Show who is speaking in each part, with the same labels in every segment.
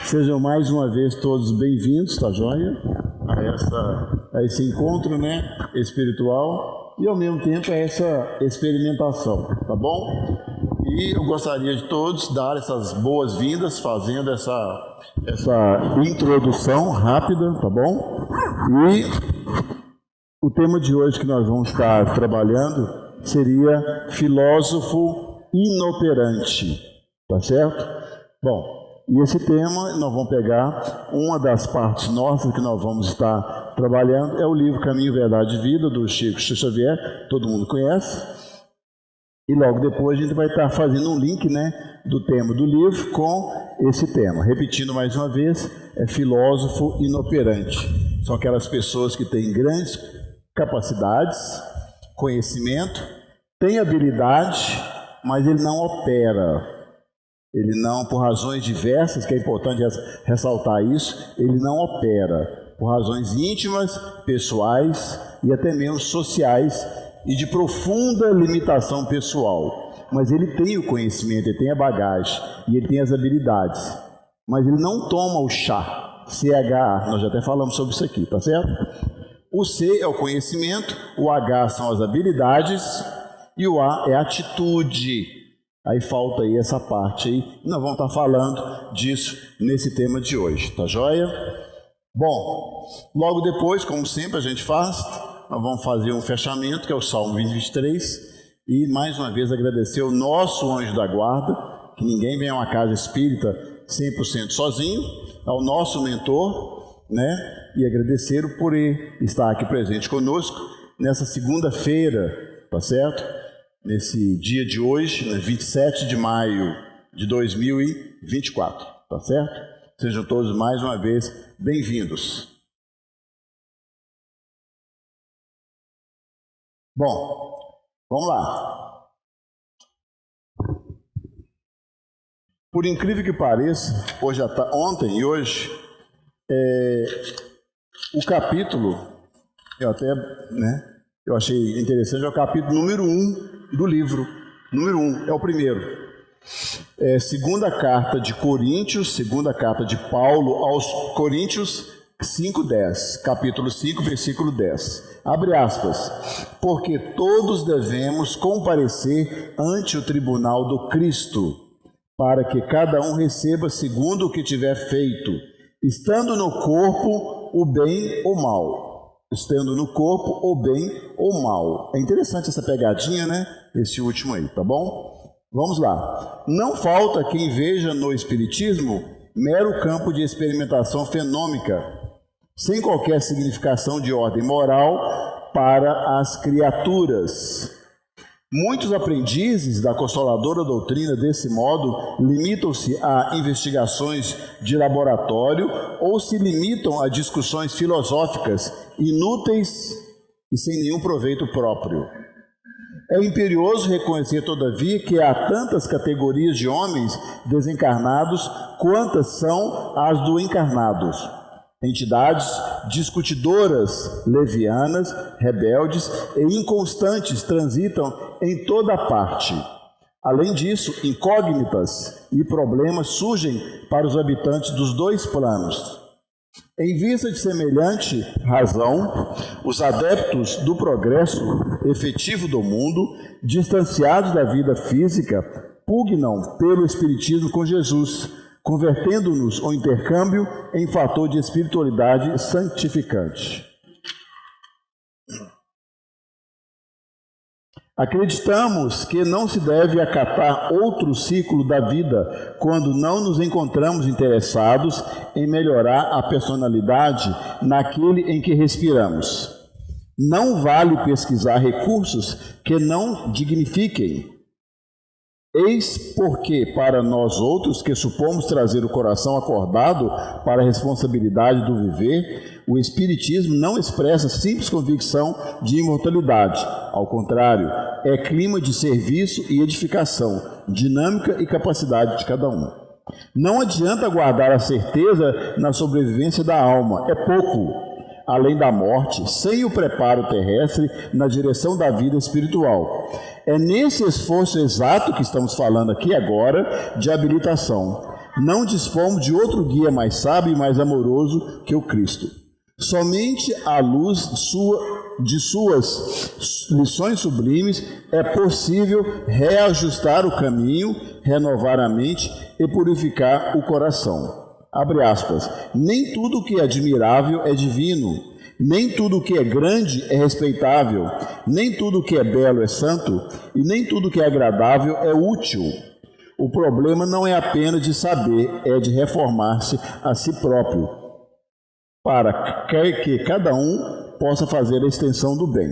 Speaker 1: Sejam mais uma vez todos bem-vindos, tá joia? A esse encontro, espiritual e ao mesmo tempo a essa experimentação, tá bom? E eu gostaria de todos dar essas boas-vindas, fazendo essa introdução rápida, tá bom? E o tema de hoje que nós vamos estar trabalhando seria filósofo inoperante, tá certo? Bom, e esse tema, nós vamos pegar uma das partes nossas que nós vamos estar trabalhando, é o livro Caminho, Verdade e Vida, do Chico Xavier, todo mundo conhece. E logo depois a gente vai estar fazendo um link, do tema do livro com esse tema. Repetindo mais uma vez, é filósofo inoperante. São aquelas pessoas que têm grandes capacidades, conhecimento, têm habilidade, mas ele não opera. Ele não, por razões diversas, que é importante ressaltar isso, ele não opera por razões íntimas, pessoais e até mesmo sociais e de profunda limitação pessoal. Mas ele tem o conhecimento, ele tem a bagagem e ele tem as habilidades. Mas ele não toma o chá, CHA, nós já até falamos sobre isso aqui, tá certo? O C é o conhecimento, o H são as habilidades e o A é a atitude. Aí falta aí essa parte aí, nós vamos estar falando disso nesse tema de hoje, tá joia? Bom, logo depois, como sempre a gente faz, nós vamos fazer um fechamento, que é o Salmo 23, e mais uma vez agradecer o nosso anjo da guarda, que ninguém vem a uma casa espírita 100% sozinho, ao nosso mentor, e agradecer por ele estar aqui presente conosco nessa segunda-feira, tá certo? Nesse dia de hoje, 27 de maio de 2024, tá certo? Sejam todos mais uma vez bem-vindos. Bom, vamos lá. Por incrível que pareça, ontem e hoje, o capítulo, eu achei interessante, é o capítulo número 1 do livro. Número 1, é o primeiro. Segunda carta de Coríntios, segunda carta de Paulo aos Coríntios 5:10, capítulo 5, versículo 10. Abre aspas. Porque todos devemos comparecer ante o tribunal do Cristo, para que cada um receba segundo o que tiver feito, estando no corpo o bem ou mal. Estando no corpo, ou bem ou mal. É interessante essa pegadinha, Esse último aí, tá bom? Vamos lá. Não falta quem veja no Espiritismo mero campo de experimentação fenômica, sem qualquer significação de ordem moral para as criaturas. Muitos aprendizes da consoladora doutrina, desse modo, limitam-se a investigações de laboratório ou se limitam a discussões filosóficas inúteis e sem nenhum proveito próprio. É imperioso reconhecer, todavia, que há tantas categorias de homens desencarnados quantas são as do encarnados. Entidades discutidoras, levianas, rebeldes e inconstantes transitam em toda parte. Além disso, incógnitas e problemas surgem para os habitantes dos dois planos. Em vista de semelhante razão, os adeptos do progresso efetivo do mundo, distanciados da vida física, pugnam pelo espiritismo com Jesus, convertendo-nos o intercâmbio em fator de espiritualidade santificante. Acreditamos que não se deve acatar outro ciclo da vida quando não nos encontramos interessados em melhorar a personalidade naquele em que respiramos. Não vale pesquisar recursos que não dignifiquem. Eis porque, para nós outros, que supomos trazer o coração acordado para a responsabilidade do viver, o Espiritismo não expressa simples convicção de imortalidade. Ao contrário, é clima de serviço e edificação, dinâmica e capacidade de cada um. Não adianta guardar a certeza na sobrevivência da alma, é pouco. Além da morte, sem o preparo terrestre na direção da vida espiritual. É nesse esforço exato que estamos falando aqui agora de habilitação. Não dispomos de outro guia mais sábio e mais amoroso que o Cristo. Somente à luz de suas lições sublimes é possível reajustar o caminho, renovar a mente e purificar o coração. Abre aspas. Nem tudo que é admirável é divino, nem tudo que é grande é respeitável, nem tudo que é belo é santo, e nem tudo que é agradável é útil. O problema não é apenas de saber, é de reformar-se a si próprio, para que cada um possa fazer a extensão do bem.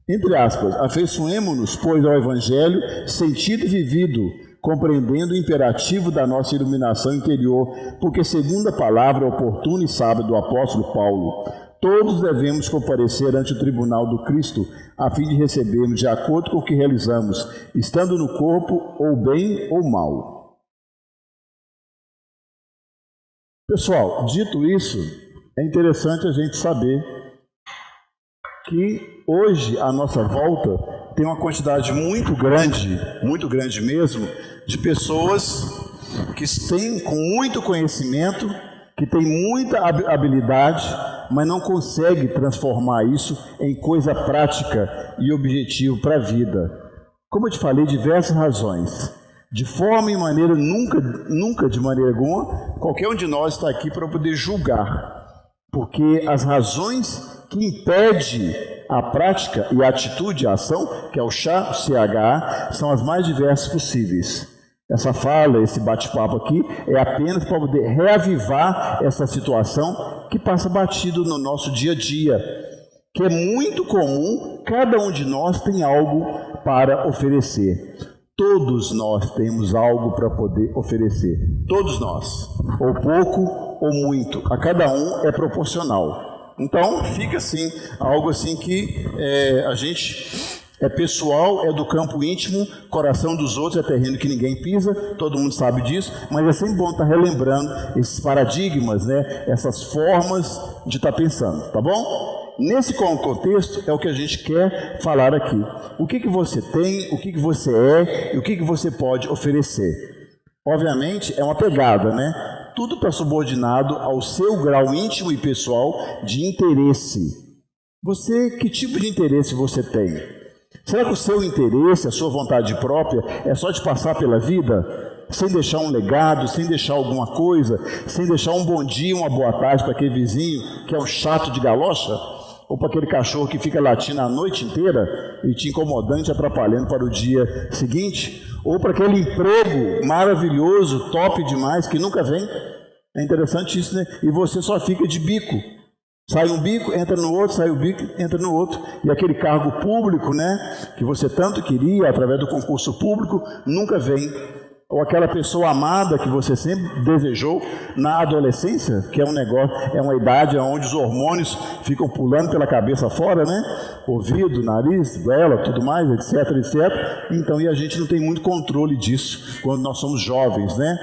Speaker 1: Entre aspas, afeiçoemo-nos, pois, ao Evangelho, sentido e vivido, compreendendo o imperativo da nossa iluminação interior, porque, segundo a palavra oportuna e sábia do apóstolo Paulo, todos devemos comparecer ante o tribunal do Cristo, a fim de recebermos de acordo com o que realizamos, estando no corpo, ou bem ou mal. Pessoal, dito isso, é interessante a gente saber que hoje à nossa volta tem uma quantidade muito grande mesmo, de pessoas que têm com muito conhecimento, que têm muita habilidade, mas não conseguem transformar isso em coisa prática e objetivo para a vida. Como eu te falei, diversas razões. De forma e maneira, nunca de maneira alguma, qualquer um de nós está aqui para poder julgar. Porque as razões que impedem a prática e a atitude, a ação, que é o CH, são as mais diversas possíveis. Essa fala, esse bate-papo aqui, é apenas para poder reavivar essa situação que passa batido no nosso dia a dia, que é muito comum, cada um de nós tem algo para oferecer. Todos nós temos algo para poder oferecer, todos nós, ou pouco ou muito, a cada um é proporcional. Então fica assim, algo assim que a gente é pessoal, é do campo íntimo, coração dos outros é terreno que ninguém pisa, todo mundo sabe disso, mas é sempre bom estar relembrando esses paradigmas, né, essas formas de estar pensando, tá bom? Nesse contexto é o que a gente quer falar aqui. O que você tem, o que você é e o que você pode oferecer. Obviamente é uma pegada, né? Tudo está subordinado ao seu grau íntimo e pessoal de interesse. Você, que tipo de interesse você tem? Será que o seu interesse, a sua vontade própria, é só de passar pela vida sem deixar um legado, sem deixar alguma coisa, sem deixar um bom dia, uma boa tarde para aquele vizinho que é um chato de galocha? Ou para aquele cachorro que fica latindo a noite inteira e te incomodando, te atrapalhando para o dia seguinte? Ou para aquele emprego maravilhoso, top demais, que nunca vem? É interessante isso, né? E você só fica de bico. Sai um bico, entra no outro, sai o bico, entra no outro. E aquele cargo público, né, que você tanto queria, através do concurso público, nunca vem. Ou aquela pessoa amada que você sempre desejou na adolescência, que é um negócio, é uma idade onde os hormônios ficam pulando pela cabeça fora, né? Ouvido, nariz, goela, tudo mais, etc, etc. Então, e a gente não tem muito controle disso quando nós somos jovens, né?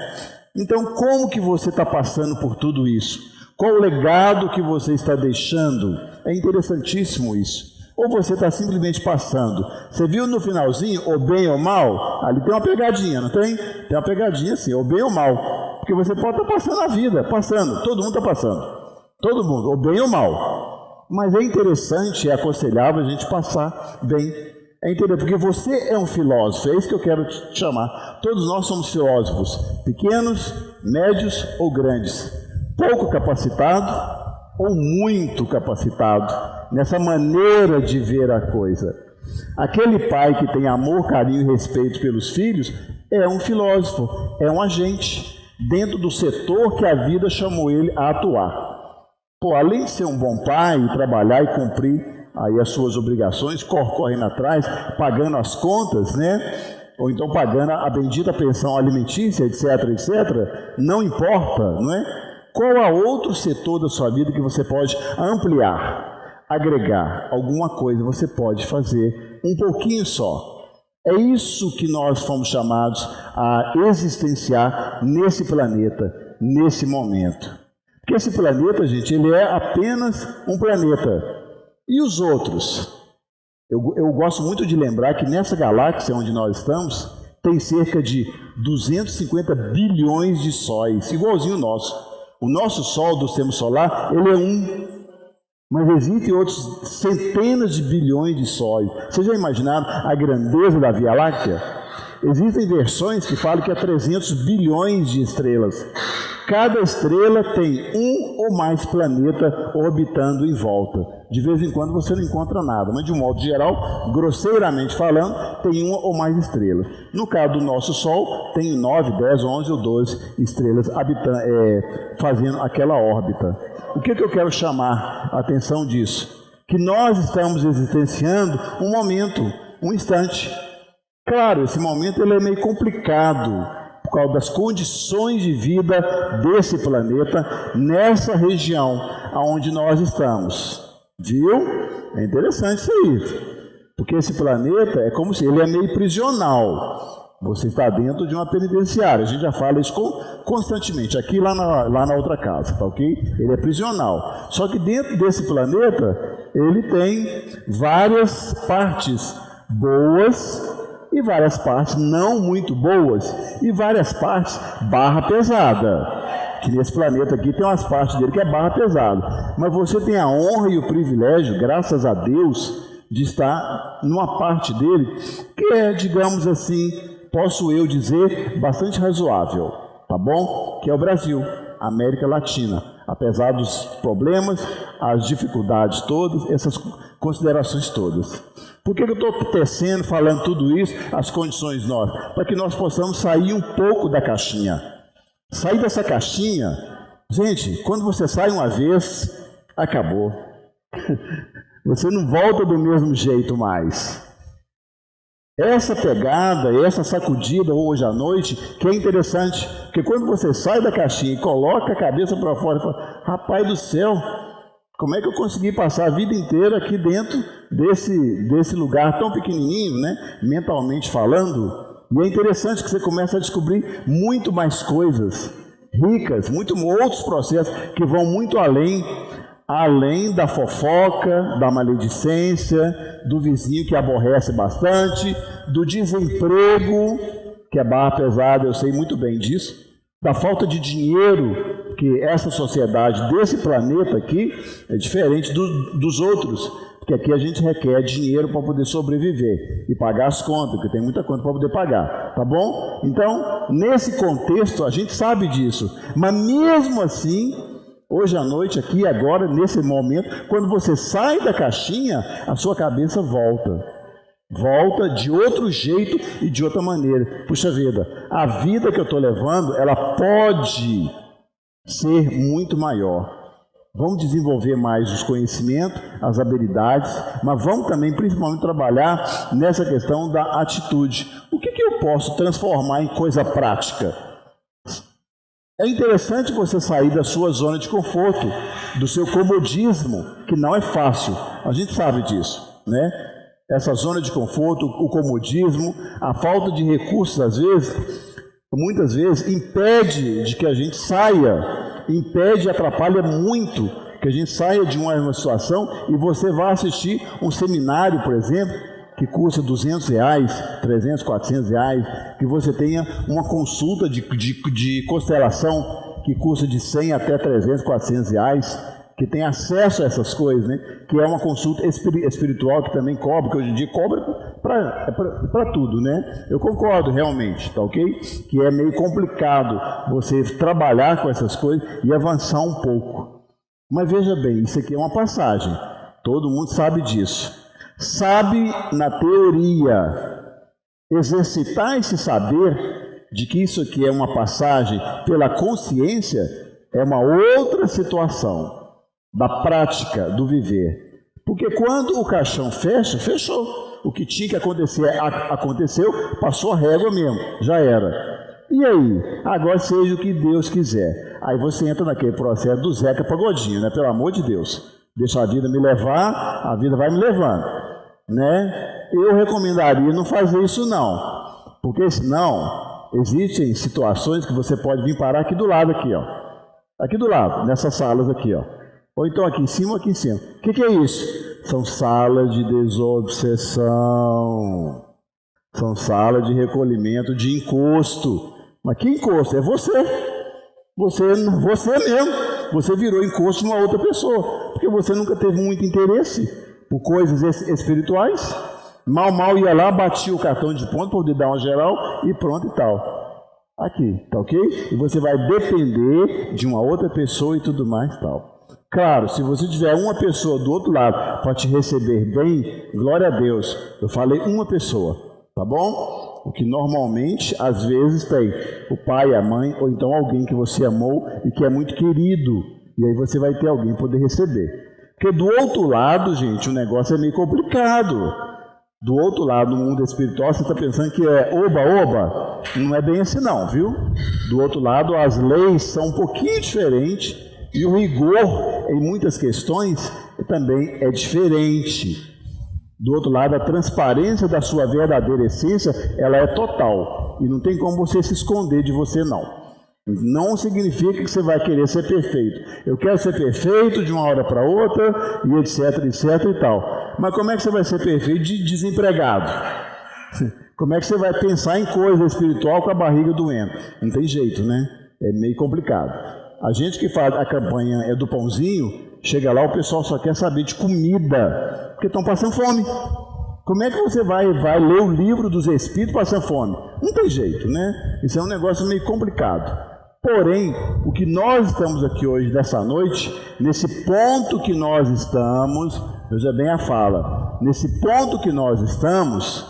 Speaker 1: Então, como que você está passando por tudo isso? Qual o legado que você está deixando? É interessantíssimo isso. Ou você está simplesmente passando. Você viu no finalzinho, ou bem ou mal? Ali tem uma pegadinha, não tem? Tem uma pegadinha assim, ou bem ou mal. Porque você pode estar passando a vida, passando. Todo mundo está passando. Todo mundo, ou bem ou mal. Mas é interessante, é aconselhável a gente passar bem. É interessante, porque você é um filósofo, é isso que eu quero te chamar. Todos nós somos filósofos, pequenos, médios ou grandes. Pouco capacitado ou muito capacitado nessa maneira de ver a coisa. Aquele pai que tem amor, carinho e respeito pelos filhos é um filósofo, é um agente dentro do setor que a vida chamou ele a atuar. Pô, além de ser um bom pai, trabalhar e cumprir aí as suas obrigações, correndo atrás, pagando as contas, né? Ou então pagando a bendita pensão alimentícia, etc, etc, não importa, não é? Qual é outro setor da sua vida que você pode ampliar, agregar alguma coisa, você pode fazer um pouquinho só. É isso que nós fomos chamados a existenciar nesse planeta, nesse momento. Porque esse planeta, gente, ele é apenas um planeta. E os outros? Eu gosto muito de lembrar que nessa galáxia onde nós estamos, tem cerca de 250 bilhões de sóis, igualzinho o nosso. O nosso Sol do sistema solar, ele é um, mas existem outros centenas de bilhões de sóis. Vocês já imaginaram a grandeza da Via Láctea? Existem versões que falam que há 300 bilhões de estrelas. Cada estrela tem um ou mais planetas orbitando em volta. De vez em quando você não encontra nada, mas de um modo geral, grosseiramente falando, tem uma ou mais estrelas. No caso do nosso Sol, tem 9, 10, 11 ou 12 estrelas fazendo aquela órbita. O que eu quero chamar a atenção disso? Que nós estamos existenciando um momento, um instante. Claro, esse momento ele é meio complicado, por causa das condições de vida desse planeta, nessa região onde nós estamos. Viu? É interessante isso aí. Porque esse planeta é como se ele é meio prisional. Você está dentro de uma penitenciária. A gente já fala isso constantemente, aqui e lá na outra casa, tá ok? Ele é prisional. Só que dentro desse planeta, ele tem várias partes boas e várias partes não muito boas, e várias partes barra pesada. Que nesse planeta aqui tem umas partes dele que é barra pesada. Mas você tem a honra e o privilégio, graças a Deus, de estar numa parte dele que é, digamos assim, posso eu dizer, bastante razoável, tá bom? Que é o Brasil, América Latina. Apesar dos problemas, as dificuldades todas, essas considerações todas. Por que eu estou tecendo, falando tudo isso, as condições nossas? Para que nós possamos sair um pouco da caixinha. Sair dessa caixinha, gente, quando você sai uma vez, acabou. Você não volta do mesmo jeito mais. Essa pegada, essa sacudida hoje à noite, que é interessante, porque quando você sai da caixinha e coloca a cabeça para fora e fala, rapaz do céu, como é que eu consegui passar a vida inteira aqui dentro desse lugar tão pequenininho, né? Mentalmente falando? E é interessante que você começa a descobrir muito mais coisas ricas, muito outros processos que vão muito além da fofoca, da maledicência, do vizinho que aborrece bastante, do desemprego, que é barra pesada, eu sei muito bem disso, da falta de dinheiro, que essa sociedade desse planeta aqui é diferente dos outros, porque aqui a gente requer dinheiro para poder sobreviver e pagar as contas, porque tem muita conta para poder pagar, tá bom? Então, nesse contexto, a gente sabe disso, mas mesmo assim, hoje à noite, aqui agora, nesse momento, quando você sai da caixinha, a sua cabeça volta de outro jeito e de outra maneira. Puxa vida, a vida que eu estou levando, ela pode ser muito maior. Vamos desenvolver mais os conhecimentos, as habilidades, mas vamos também, principalmente, trabalhar nessa questão da atitude. O que eu posso transformar em coisa prática? É interessante você sair da sua zona de conforto, do seu comodismo, que não é fácil. A gente sabe disso, né? Essa zona de conforto, o comodismo, a falta de recursos, às vezes, muitas vezes, impede de que a gente saia, impede e atrapalha muito que a gente saia de uma situação e você vá assistir um seminário, por exemplo, que custa R$200, 300, R$400, que você tenha uma consulta de constelação que custa de 100 até 300, R$400, que tem acesso a essas coisas, né? Que é uma consulta espiritual que também cobra, que hoje em dia cobra para tudo, né? Eu concordo realmente, tá ok? Que é meio complicado você trabalhar com essas coisas e avançar um pouco. Mas veja bem, isso aqui é uma passagem, todo mundo sabe disso. Sabe na teoria, exercitar esse saber de que isso aqui é uma passagem pela consciência é uma outra situação da prática do viver. Porque quando o caixão fecha, fechou. O que tinha que acontecer, aconteceu, passou a régua mesmo, já era. E aí? Agora seja o que Deus quiser. Aí você entra naquele processo do Zeca Pagodinho, né? Pelo amor de Deus. Deixa a vida me levar, a vida vai me levando, né? Eu recomendaria não fazer isso não. Porque senão, existem situações que você pode vir parar aqui do lado, aqui, ó. Aqui do lado, nessas salas aqui, ó. Ou então aqui em cima ou aqui em cima. O que é isso? São salas de desobsessão. São salas de recolhimento de encosto. Mas que encosto? É você. Você mesmo. Você virou encosto de uma outra pessoa. Porque você nunca teve muito interesse por coisas espirituais. Mal ia lá, batia o cartão de ponto para poder dar uma geral e pronto e tal. Aqui, tá ok? E você vai depender de uma outra pessoa e tudo mais e tal. Claro, se você tiver uma pessoa do outro lado para te receber bem, glória a Deus. Eu falei uma pessoa, tá bom? O que normalmente, às vezes, tem o pai, a mãe, ou então alguém que você amou e que é muito querido. E aí você vai ter alguém para poder receber. Porque do outro lado, gente, o negócio é meio complicado. Do outro lado, no mundo espiritual, você está pensando que é oba-oba? Não é bem assim não, viu? Do outro lado, as leis são um pouquinho diferentes e o rigor em muitas questões também é diferente. Do outro lado, a transparência da sua verdadeira essência, ela é total. E não tem como você se esconder de você, não. Não significa que você vai querer ser perfeito. Eu quero ser perfeito de uma hora para outra, e etc e tal. Mas como é que você vai ser perfeito de desempregado? Como é que você vai pensar em coisa espiritual com a barriga doendo? Não tem jeito, né? É meio complicado. A gente que faz a campanha do pãozinho, chega lá, o pessoal só quer saber de comida, porque estão passando fome. Como é que você vai ler o livro dos Espíritos passando fome? Não tem jeito, né? Isso é um negócio meio complicado. Porém, o que nós estamos aqui hoje, nessa noite, nesse ponto que nós estamos, veja bem a fala, nesse ponto que nós estamos,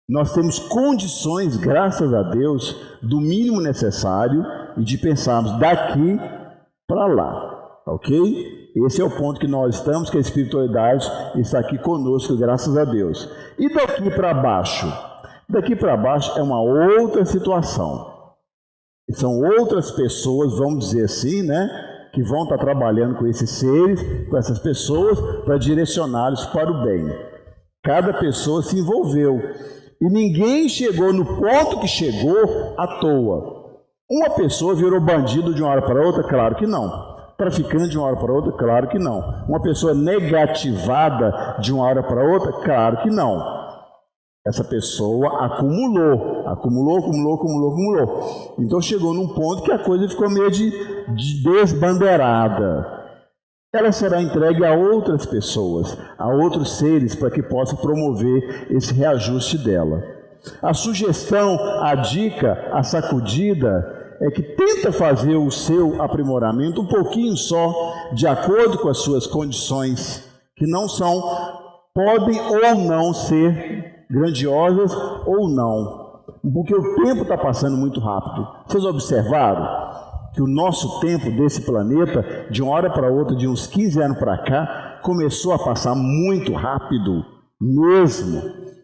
Speaker 1: nós temos condições, graças a Deus, do mínimo necessário e de pensarmos daqui para lá, ok? Esse é o ponto que nós estamos, que a espiritualidade está aqui conosco, graças a Deus. E daqui para baixo? Daqui para baixo é uma outra situação. São outras pessoas, vamos dizer assim, né, que vão estar trabalhando com esses seres, com essas pessoas, para direcioná-los para o bem. Cada pessoa se envolveu. E ninguém chegou no ponto que chegou à toa. Uma pessoa virou bandido de uma hora para outra? Claro que não. Traficante de uma hora para outra? Claro que não. Uma pessoa negativada de uma hora para outra? Claro que não. Essa pessoa acumulou. Então chegou num ponto que a coisa ficou meio de desbandeirada. Ela será entregue a outras pessoas, a outros seres, para que possam promover esse reajuste dela. A sugestão, a dica, a sacudida é que tenta fazer o seu aprimoramento um pouquinho só, de acordo com as suas condições, que não são, podem ou não ser grandiosas ou não, porque o tempo está passando muito rápido. Vocês observaram que o nosso tempo desse planeta, de uma hora para outra, de uns 15 anos para cá, começou a passar muito rápido, mesmo,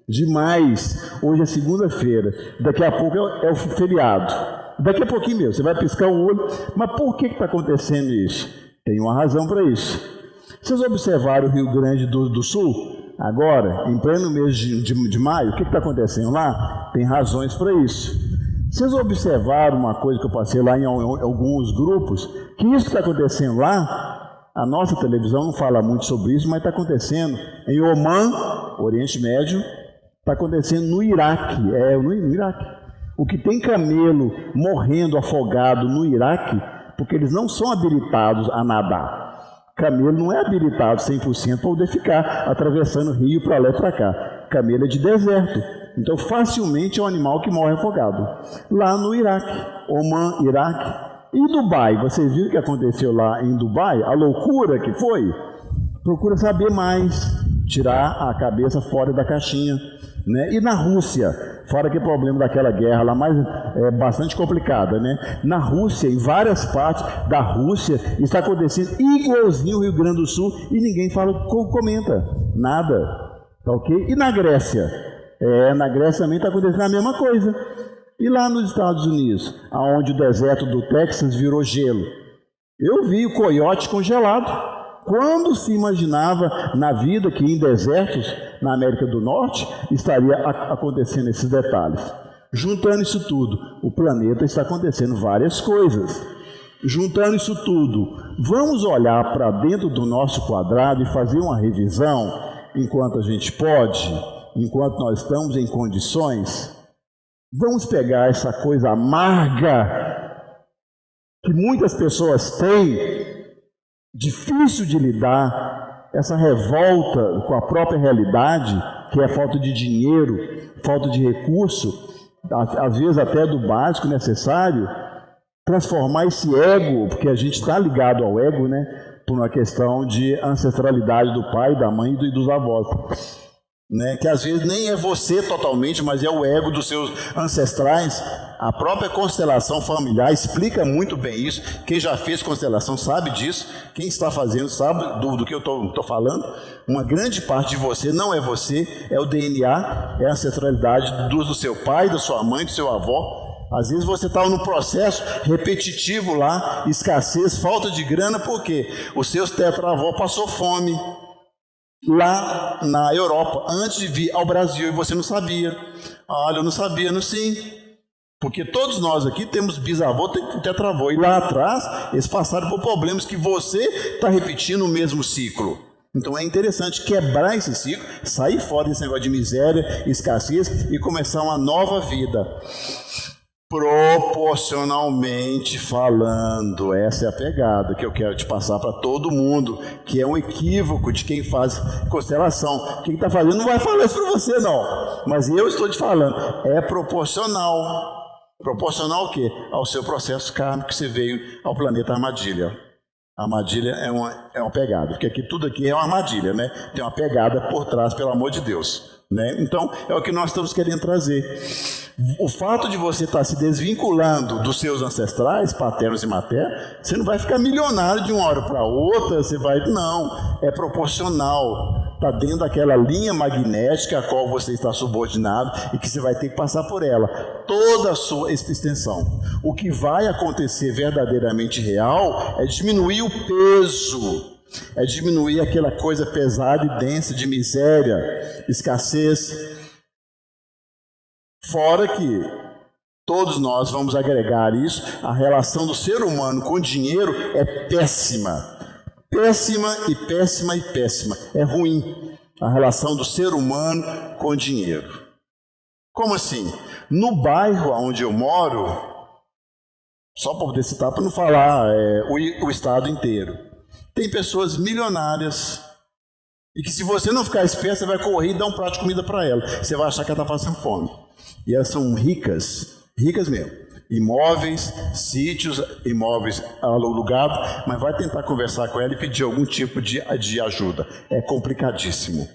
Speaker 1: demais. Hoje é segunda-feira, daqui a pouco é o feriado, daqui a pouquinho mesmo, você vai piscar o olho. Mas por que está acontecendo isso? Tem uma razão para isso. Vocês observaram o Rio Grande do Sul? Agora, em pleno mês de maio, o que está acontecendo lá? Tem razões para isso. Vocês observaram uma coisa que eu passei lá em alguns grupos, que isso que está acontecendo lá, a nossa televisão não fala muito sobre isso, mas está acontecendo em Omã, Oriente Médio, está acontecendo no Iraque, no Iraque. O que tem camelo morrendo afogado no Iraque, porque eles não são habilitados a nadar. Camelo não é habilitado 100% para poder ficar atravessando o rio para lá e para cá. Camelo é de deserto. Então, facilmente é um animal que morre afogado. Lá no Iraque, Omã, Iraque. E Dubai, vocês viram o que aconteceu lá em Dubai? A loucura que foi? Procura saber mais, tirar a cabeça fora da caixinha. Né? E na Rússia, fora que o problema daquela guerra lá, mais bastante complicada, né? Na Rússia, em várias partes da Rússia, está acontecendo igualzinho o Rio Grande do Sul e ninguém fala, comenta, nada, tá ok? E na Grécia? Na Grécia também está acontecendo a mesma coisa. E lá nos Estados Unidos, onde o deserto do Texas virou gelo, eu vi o coiote congelado. Quando se imaginava na vida que em desertos, na América do Norte, estaria acontecendo esses detalhes? Juntando isso tudo, o planeta está acontecendo várias coisas. Juntando isso tudo, vamos olhar para dentro do nosso quadrado e fazer uma revisão, enquanto a gente pode, enquanto nós estamos em condições, vamos pegar essa coisa amarga que muitas pessoas têm, difícil de lidar, essa revolta com a própria realidade, que é falta de dinheiro, falta de recurso, às vezes até do básico necessário, transformar esse ego, porque a gente está ligado ao ego, né, por uma questão de ancestralidade do pai, da mãe e dos avós, né, que às vezes nem é você totalmente, mas é o ego dos seus ancestrais. A própria constelação familiar explica muito bem isso. Quem já fez constelação sabe disso. Quem está fazendo sabe do que eu estou falando. Uma grande parte de você não é você, é o DNA, é a ancestralidade do seu pai, da sua mãe, do seu avó. Às vezes você está num processo repetitivo lá, escassez, falta de grana, porque os seus tetravó passou fome lá na Europa, antes de vir ao Brasil, e você não sabia. Olha, eu não sabia, não sim. Porque todos nós aqui temos bisavô, tetravô, e lá atrás eles passaram por problemas que você está repetindo o mesmo ciclo. Então é interessante quebrar esse ciclo, sair fora desse negócio de miséria, escassez e começar uma nova vida. Proporcionalmente falando, essa é a pegada que eu quero te passar para todo mundo, que é um equívoco de quem faz constelação. Quem está fazendo não vai falar isso para você não, mas eu estou te falando, é proporcional. Proporcional ao quê? Ao seu processo kármico que você veio ao planeta Armadilha. A armadilha é uma pegada, porque tudo aqui é uma armadilha, né? Tem uma pegada por trás, pelo amor de Deus, né? Então, é o que nós estamos querendo trazer. O fato de você estar se desvinculando dos seus ancestrais, paternos e maternos, você não vai ficar milionário de uma hora para outra, você vai... Não, é proporcional. Está dentro daquela linha magnética a qual você está subordinado e que você vai ter que passar por ela. Toda a sua extensão. O que vai acontecer verdadeiramente real é diminuir o peso, é diminuir aquela coisa pesada e densa de miséria, escassez. Fora que todos nós vamos agregar isso, a relação do ser humano com o dinheiro é péssima. Péssima e péssima e péssima. É ruim a relação do ser humano com o dinheiro. Como assim? No bairro onde eu moro, só para poder citar, para não falar o estado inteiro, tem pessoas milionárias e que se você não ficar esperto, você vai correr e dar um prato de comida para ela. Você vai achar que ela está passando fome. E elas são ricas, ricas mesmo. Imóveis, sítios, imóveis alugados, mas vai tentar conversar com ela e pedir algum tipo de ajuda. É complicadíssimo.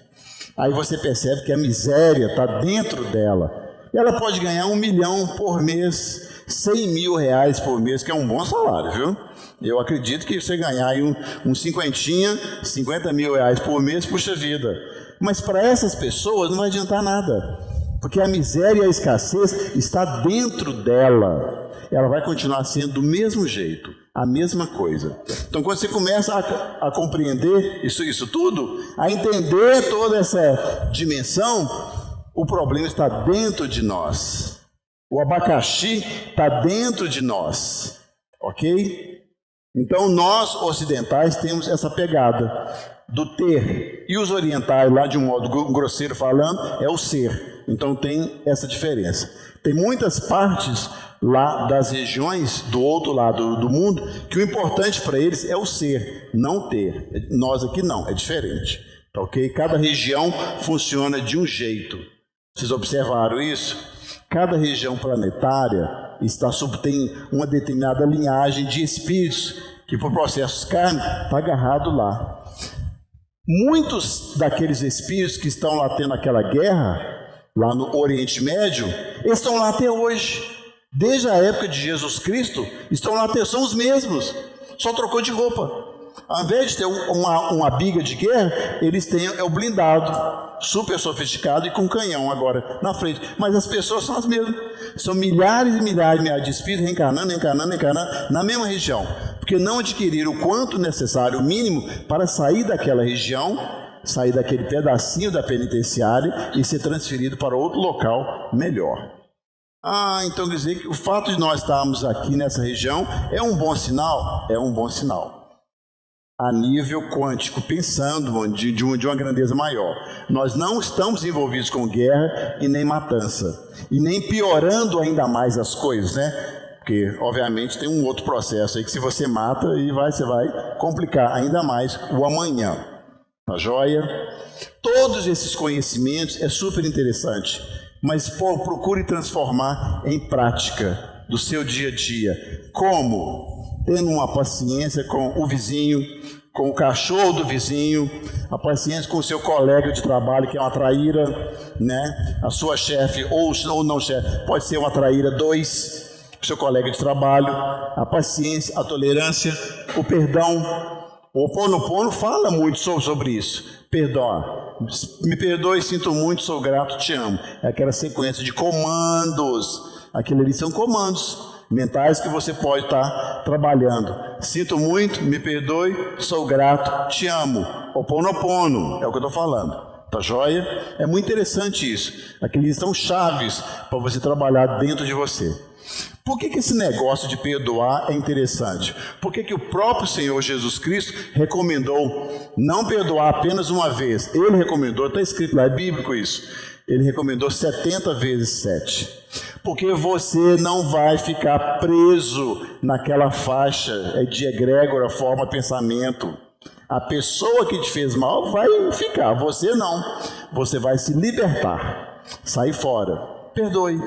Speaker 1: Aí você percebe que a miséria está dentro dela. Ela pode ganhar 1 milhão por mês, 100 mil reais por mês, que é um bom salário, viu? Eu acredito que você ganhar aí uns 50 mil reais por mês, puxa vida. Mas para essas pessoas não vai adiantar nada. Porque a miséria e a escassez está dentro dela. Ela vai continuar sendo do mesmo jeito, a mesma coisa. Então, quando você começa a compreender isso tudo, a entender toda essa dimensão, o problema está dentro de nós. O abacaxi está dentro de nós. Ok? Então, nós ocidentais temos essa pegada do ter. E os orientais, lá de um modo grosseiro falando, é o ser. Então tem essa diferença. Tem muitas partes lá das regiões do outro lado do mundo que o importante para eles é o ser, não ter. Nós aqui não, é diferente. Tá, ok? Cada região funciona de um jeito. Vocês observaram isso? Cada região planetária tem uma determinada linhagem de espíritos que por processos kármicos está agarrado lá. Muitos daqueles espíritos que estão lá tendo aquela guerra lá no Oriente Médio, eles estão lá até hoje. Desde a época de Jesus Cristo, estão lá até, são os mesmos, só trocou de roupa. Ao invés de ter uma biga de guerra, eles têm o blindado, super sofisticado e com canhão agora na frente. Mas as pessoas são as mesmas. São milhares e milhares de espíritos reencarnando na mesma região. Porque não adquiriram o quanto necessário, o mínimo, para sair daquela região, sair daquele pedacinho da penitenciária e ser transferido para outro local melhor. Então quer dizer que o fato de nós estarmos aqui nessa região é um bom sinal? É um bom sinal. a nível quântico, pensando de uma grandeza maior. Nós não estamos envolvidos com guerra e nem matança, e nem piorando ainda mais as coisas, né? Porque, obviamente, tem um outro processo aí que se você mata, você vai complicar ainda mais o amanhã. Tá joia? Todos esses conhecimentos é super interessante, mas procure transformar em prática do seu dia a dia. Como? Tendo uma paciência com o vizinho, com o cachorro do vizinho, a paciência com o seu colega de trabalho, que é uma traíra, né? A sua chefe, ou não chefe, pode ser uma traíra, 2, o seu colega de trabalho, a paciência, a tolerância, o perdão. O Ho'oponopono fala muito sobre isso. Perdão, me perdoe, sinto muito, sou grato, te amo. É aquela sequência de comandos. Aquilo ali são comandos mentais que você pode estar trabalhando. Sinto muito, me perdoe, sou grato, te amo. Ho'oponopono, é o que eu estou falando. Tá joia? É muito interessante isso. Aqueles são chaves para você trabalhar dentro de você. Por que esse negócio de perdoar é interessante? Porque o próprio Senhor Jesus Cristo recomendou não perdoar apenas uma vez. Ele recomendou, está escrito lá, é bíblico isso. Ele recomendou 70 vezes 7. Porque você não vai ficar preso naquela faixa de egrégora, forma, pensamento. A pessoa que te fez mal vai ficar, você não. Você vai se libertar, sair fora. Perdoe.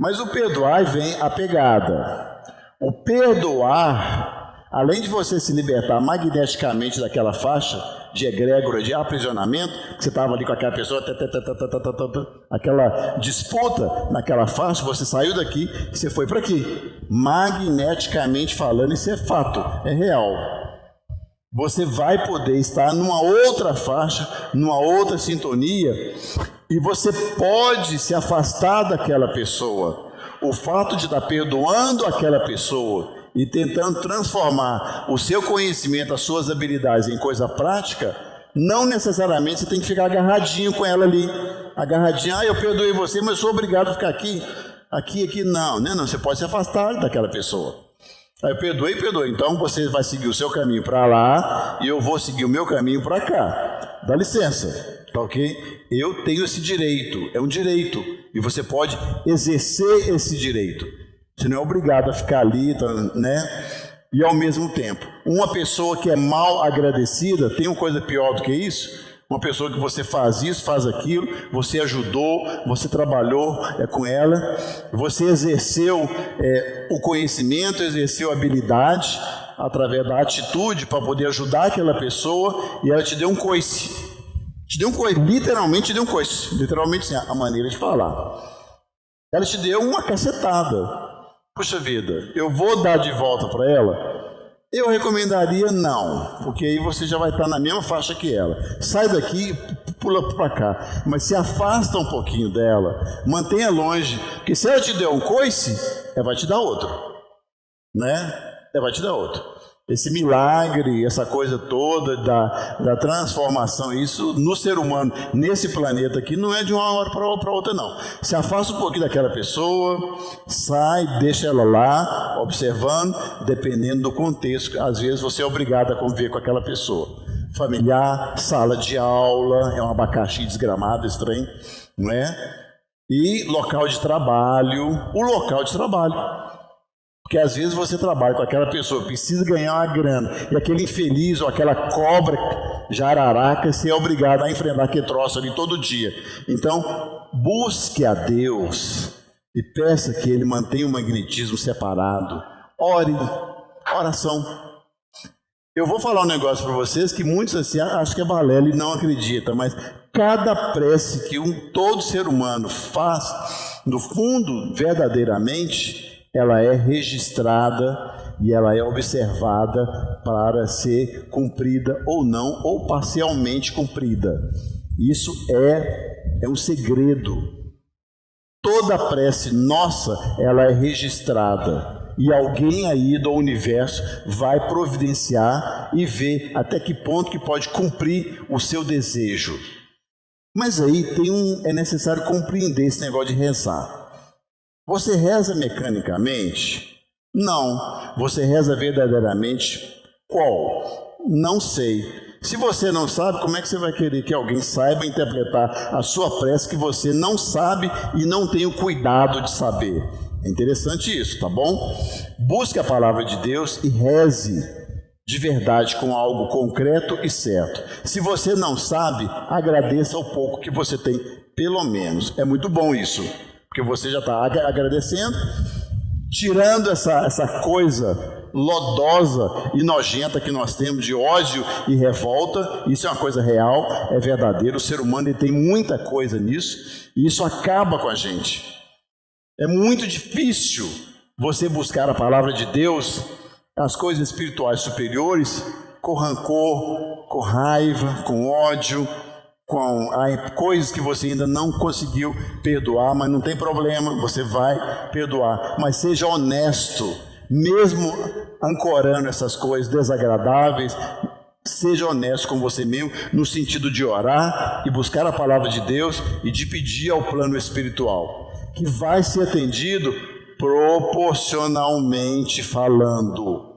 Speaker 1: Mas o perdoar vem a pegada. O perdoar, além de você se libertar magneticamente daquela faixa de egrégora, de aprisionamento, que você estava ali com aquela pessoa, aquela disputa naquela faixa, você saiu daqui, você foi para aqui. Magneticamente falando, isso é fato, é real. Você vai poder estar numa outra faixa, numa outra sintonia, e você pode se afastar daquela pessoa. O fato de estar perdoando aquela pessoa e tentando transformar o seu conhecimento, as suas habilidades em coisa prática, não necessariamente você tem que ficar agarradinho com ela ali. Agarradinho, eu perdoei você, mas eu sou obrigado a ficar aqui. Aqui, não, né? Não, você pode se afastar daquela pessoa. Eu perdoei. Então você vai seguir o seu caminho para lá e eu vou seguir o meu caminho para cá. Dá licença, tá ok? Eu tenho esse direito, é um direito, e você pode exercer esse direito. Você não é obrigado a ficar ali, né? E ao mesmo tempo, uma pessoa que é mal agradecida, tem uma coisa pior do que isso? Uma pessoa que você faz isso, faz aquilo, você ajudou, você trabalhou com ela, você exerceu o conhecimento, exerceu a habilidade através da atitude para poder ajudar aquela pessoa, e ela te deu um coice. Literalmente te deu um coice. Literalmente, sim, a maneira de falar. Ela te deu uma cacetada. Puxa vida, eu vou dar de volta para ela? Eu recomendaria não, porque aí você já vai estar na mesma faixa que ela. Sai daqui, pula para cá, mas se afasta um pouquinho dela, mantenha longe, porque se ela te der um coice, ela vai te dar outro, né? Ela vai te dar outro. Esse milagre, essa coisa toda da transformação, isso no ser humano, nesse planeta aqui, não é de uma hora para outra, não. Se afasta um pouquinho daquela pessoa, sai, deixa ela lá, observando, dependendo do contexto. Às vezes você é obrigado a conviver com aquela pessoa. Familiar, sala de aula, é um abacaxi desgramado, estranho, não é? E local de trabalho, o local de trabalho. Porque às vezes você trabalha com aquela pessoa, precisa ganhar uma grana, e aquele infeliz ou aquela cobra jararaca, você é obrigado a enfrentar aquele troço ali todo dia. Então, busque a Deus e peça que Ele mantenha o magnetismo separado. Ore, oração. Eu vou falar um negócio para vocês que muitos assim acham que é balela e não acreditam, mas cada prece que todo ser humano faz, no fundo, verdadeiramente, ela é registrada e ela é observada para ser cumprida ou não, ou parcialmente cumprida. Isso é um segredo. Toda prece nossa, ela é registrada. E alguém aí do universo vai providenciar e ver até que ponto que pode cumprir o seu desejo. Mas aí é necessário compreender esse negócio de rezar. Você reza mecanicamente? Não. Você reza verdadeiramente qual? não sei. Se você não sabe, como é que você vai querer que alguém saiba interpretar a sua prece que você não sabe e não tem o cuidado de saber? É interessante isso, tá bom? Busque a palavra de Deus e reze de verdade com algo concreto e certo. Se você não sabe, agradeça o pouco que você tem, pelo menos. É muito bom isso, porque você já está agradecendo, tirando essa coisa lodosa e nojenta que nós temos de ódio e revolta. Isso é uma coisa real, é verdadeiro. O ser humano ele tem muita coisa nisso e isso acaba com a gente. É muito difícil você buscar a palavra de Deus, as coisas espirituais superiores, com rancor, com raiva, com ódio, com coisas que você ainda não conseguiu perdoar, mas não tem problema, você vai perdoar. Mas seja honesto, mesmo ancorando essas coisas desagradáveis, seja honesto com você mesmo, no sentido de orar e buscar a palavra de Deus e de pedir ao plano espiritual, que vai ser atendido proporcionalmente falando.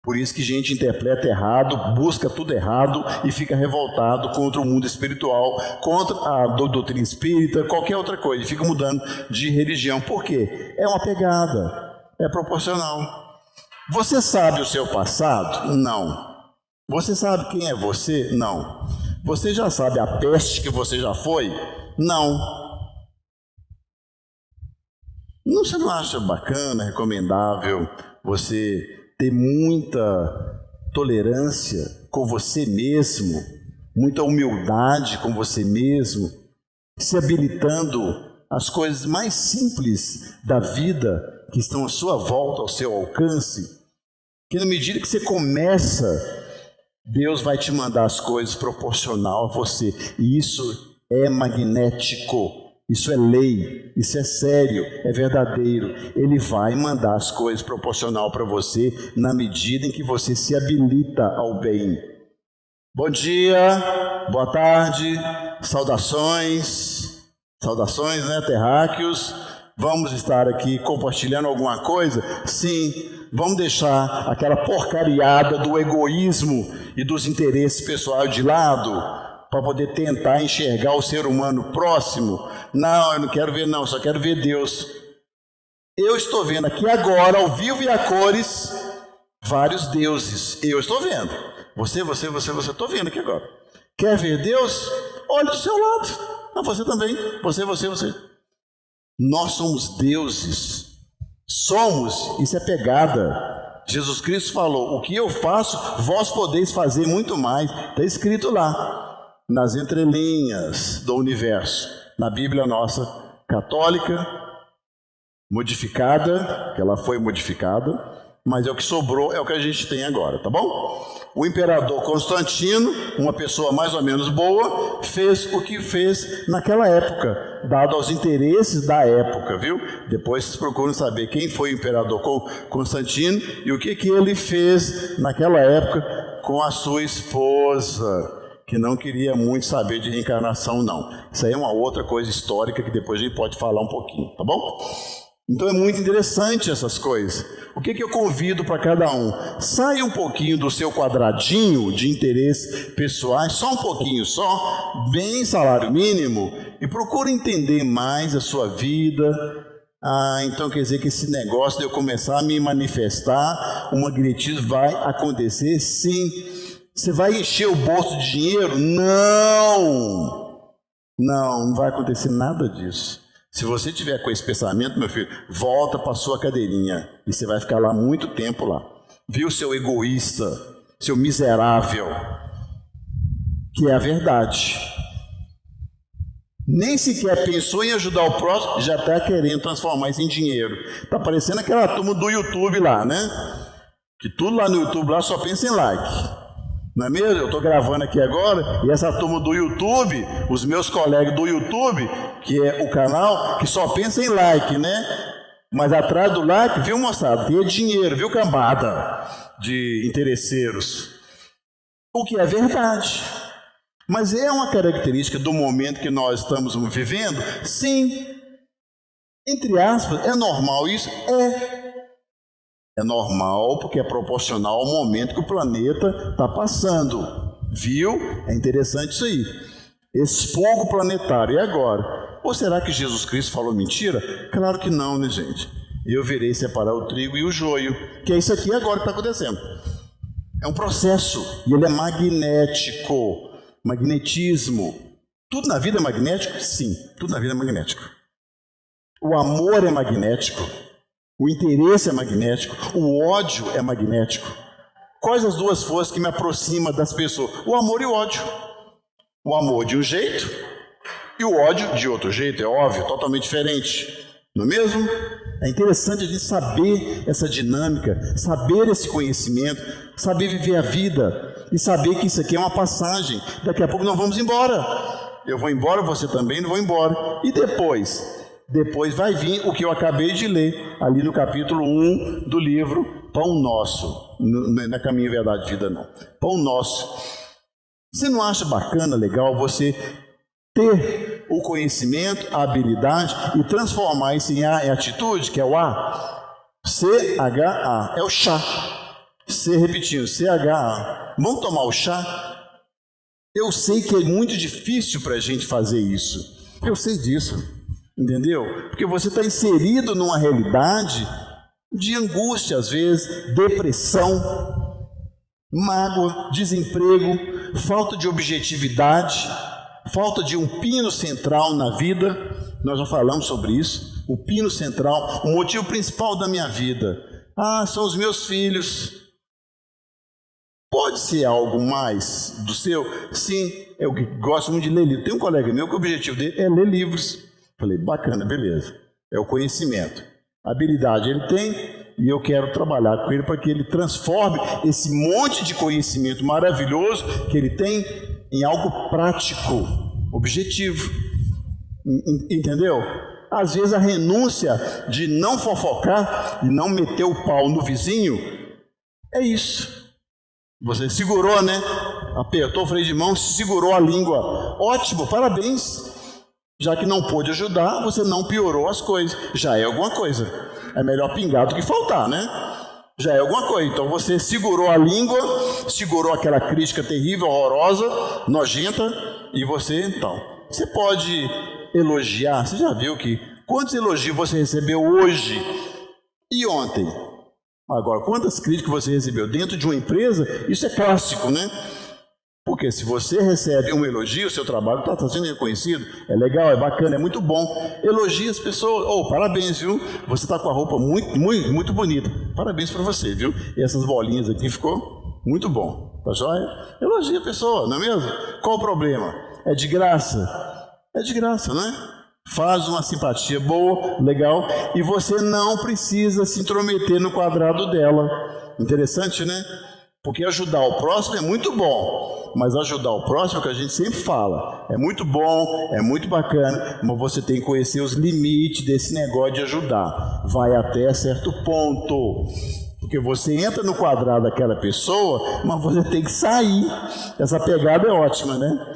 Speaker 1: Por isso que gente interpreta errado, busca tudo errado e fica revoltado contra o mundo espiritual, contra a doutrina espírita, qualquer outra coisa, e fica mudando de religião. Por quê? É uma pegada, é proporcional. Você sabe o seu passado? Não. Você sabe quem é você? Não. Você já sabe a peste que você já foi? Não. Você não acha bacana, recomendável você ter muita tolerância com você mesmo, muita humildade com você mesmo, se habilitando às coisas mais simples da vida que estão à sua volta, ao seu alcance? Que na medida que você começa, Deus vai te mandar as coisas proporcional a você. E isso é magnético. Isso é lei, isso é sério, é verdadeiro. Ele vai mandar as coisas proporcional para você na medida em que você se habilita ao bem. Bom dia, boa tarde, saudações, né, terráqueos? Vamos estar aqui compartilhando alguma coisa? Sim, vamos deixar aquela porcariada do egoísmo e dos interesses pessoais de lado, para poder tentar enxergar o ser humano próximo. Não, eu não quero ver não, só quero ver Deus. Eu estou vendo aqui agora, ao vivo e a cores, vários deuses. Eu estou vendo. Você, estou vendo aqui agora. Quer ver Deus? Olhe do seu lado. Ah, você também. Você. Nós somos deuses. Somos, isso é pegada. Jesus Cristo falou, o que eu faço, vós podeis fazer muito mais. Está escrito lá, nas entrelinhas do universo, na Bíblia nossa católica, modificada, que ela foi modificada, mas é o que sobrou, é o que a gente tem agora, tá bom? O imperador Constantino, uma pessoa mais ou menos boa, fez o que fez naquela época, dado aos interesses da época, viu? Depois vocês procuram saber quem foi o imperador Constantino e o que ele fez naquela época com a sua esposa, que não queria muito saber de reencarnação, não. Isso aí é uma outra coisa histórica que depois a gente pode falar um pouquinho, tá bom? Então é muito interessante essas coisas. O que eu convido para cada um? Saia um pouquinho do seu quadradinho de interesses pessoais, só um pouquinho, só, bem salário mínimo, e procure entender mais a sua vida. Então quer dizer que esse negócio de eu começar a me manifestar, uma magnetismo vai acontecer? Sim. Você vai encher o bolso de dinheiro? Não vai acontecer nada disso. Se você tiver com esse pensamento, meu filho, volta para a sua cadeirinha e você vai ficar lá muito tempo lá. Viu, seu egoísta, seu miserável, que é a verdade. Nem sequer pensou em ajudar o próximo, já está querendo transformar isso em dinheiro. Está parecendo aquela turma do YouTube lá, né? Que tudo lá no YouTube lá só pensa em like. Não é mesmo? Eu estou gravando aqui agora e essa turma do YouTube, os meus colegas do YouTube, que é o canal que só pensa em like, né? Mas atrás do like, viu, moçada? Tem dinheiro, viu, cambada de interesseiros. O que é verdade. Mas é uma característica do momento que nós estamos vivendo? Sim. Entre aspas, é normal isso? É. É normal porque é proporcional ao momento que o planeta está passando. Viu? É interessante isso aí. Expurgo planetário. E agora? Ou será que Jesus Cristo falou mentira? Claro que não, né, gente? Eu virei separar o trigo e o joio. Que é isso aqui agora que está acontecendo. É um processo. E ele é magnético. Magnetismo. Tudo na vida é magnético? Sim, tudo na vida é magnético. O amor é magnético. O interesse é magnético. O ódio é magnético. Quais as duas forças que me aproximam das pessoas? O amor e o ódio. O amor de um jeito e o ódio de outro jeito, é óbvio, totalmente diferente. Não é mesmo? É interessante a gente saber essa dinâmica, saber esse conhecimento, saber viver a vida e saber que isso aqui é uma passagem. Daqui a pouco nós vamos embora. Eu vou embora, você também não vou embora. E depois? Depois vai vir o que eu acabei de ler, ali no capítulo 1 do livro Pão Nosso. Não é Caminho, Verdade e Vida, não. Pão Nosso. Você não acha bacana, legal, você ter o conhecimento, a habilidade e transformar isso em atitude, que é o A? C-H-A. É o chá. C repetindo, C-H-A. Vamos tomar o chá? Eu sei que é muito difícil para a gente fazer isso. Eu sei disso. Entendeu? Porque você está inserido numa realidade de angústia, às vezes, depressão, mágoa, desemprego, falta de objetividade, falta de um pino central na vida. Nós já falamos sobre isso. O pino central, o motivo principal da minha vida. São os meus filhos. Pode ser algo mais do seu? Sim, eu gosto muito de ler livros. Tem um colega meu que o objetivo dele é ler livros. Falei, bacana, beleza. É o conhecimento. A habilidade ele tem e eu quero trabalhar com ele para que ele transforme esse monte de conhecimento maravilhoso que ele tem em algo prático, objetivo. Entendeu? Às vezes a renúncia de não fofocar e não meter o pau no vizinho é isso. Você segurou, né? Apertou o freio de mão, segurou a língua. Ótimo, parabéns. Já que não pôde ajudar, você não piorou as coisas. Já é alguma coisa. É melhor pingar do que faltar, né? Já é alguma coisa. Então você segurou a língua, segurou aquela crítica terrível, horrorosa, nojenta, e você, então, você pode elogiar. Você já viu que quantos elogios você recebeu hoje e ontem? Agora, quantas críticas você recebeu dentro de uma empresa? Isso é clássico, né? Porque se você recebe um elogio, o seu trabalho está sendo reconhecido, é legal, é bacana, é muito bom. Elogie as pessoas. Parabéns, viu? Você está com a roupa muito bonita. Parabéns para você, viu? E essas bolinhas aqui ficou muito bom. Tá joia? Elogie a pessoa, não é mesmo? Qual o problema? É de graça? É de graça, né? Faz uma simpatia boa, legal, e você não precisa se intrometer no quadrado dela. Interessante, né? Porque ajudar o próximo é muito bom, mas ajudar o próximo é o que a gente sempre fala. É muito bom, é muito bacana, mas você tem que conhecer os limites desse negócio de ajudar. Vai até certo ponto. Porque você entra no quadrado daquela pessoa, mas você tem que sair. Essa pegada é ótima, né?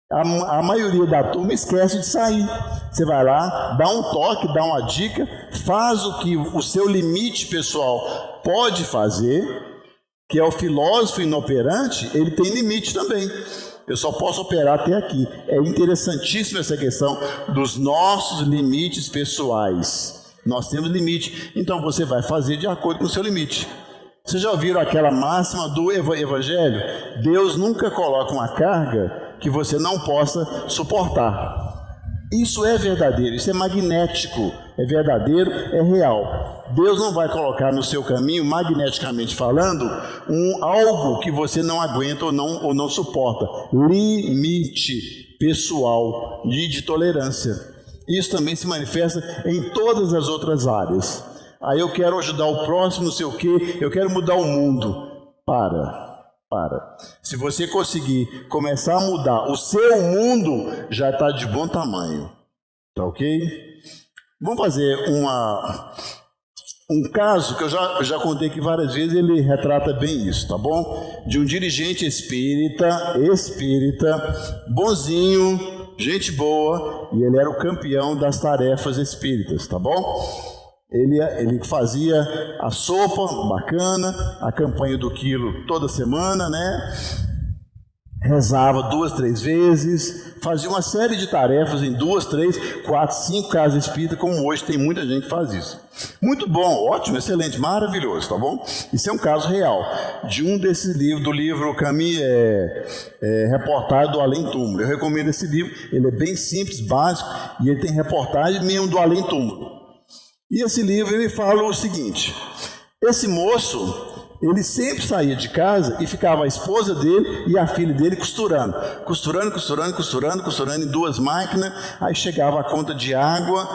Speaker 1: A maioria da turma esquece de sair. Você vai lá, dá um toque, dá uma dica, faz o que o seu limite pessoal pode fazer, que é o filósofo inoperante, ele tem limite também. Eu só posso operar até aqui. É interessantíssima essa questão dos nossos limites pessoais. Nós temos limite, então você vai fazer de acordo com o seu limite. Vocês já ouviram aquela máxima do Evangelho? Deus nunca coloca uma carga que você não possa suportar. Isso é verdadeiro, isso é magnético, é verdadeiro, é real. Deus não vai colocar no seu caminho, magneticamente falando, algo que você não aguenta ou não suporta. Limite pessoal de tolerância. Isso também se manifesta em todas as outras áreas. Aí eu quero ajudar o próximo, não sei o quê, eu quero mudar o mundo. Para. Se você conseguir começar a mudar o seu mundo, já está de bom tamanho. Tá ok? Vamos fazer um caso que eu já contei aqui várias vezes, ele retrata bem isso, tá bom? De um dirigente espírita, bonzinho, gente boa, e ele era o campeão das tarefas espíritas, tá bom? Ele fazia a sopa bacana, a campanha do quilo toda semana, né? Rezava 2, 3 vezes, fazia uma série de tarefas em 2, 3, 4, 5 casas espíritas, como hoje tem muita gente que faz isso. Muito bom, ótimo, excelente, maravilhoso, tá bom? Isso é um caso real, de um desses livros, do livro Caminho, reportagem do Além Túmulo. Eu recomendo esse livro, ele é bem simples, básico, e ele tem reportagem mesmo do Além Túmulo. E esse livro, ele fala o seguinte: esse moço, ele sempre saía de casa e ficava a esposa dele e a filha dele costurando em 2 máquinas. Aí chegava a conta de água,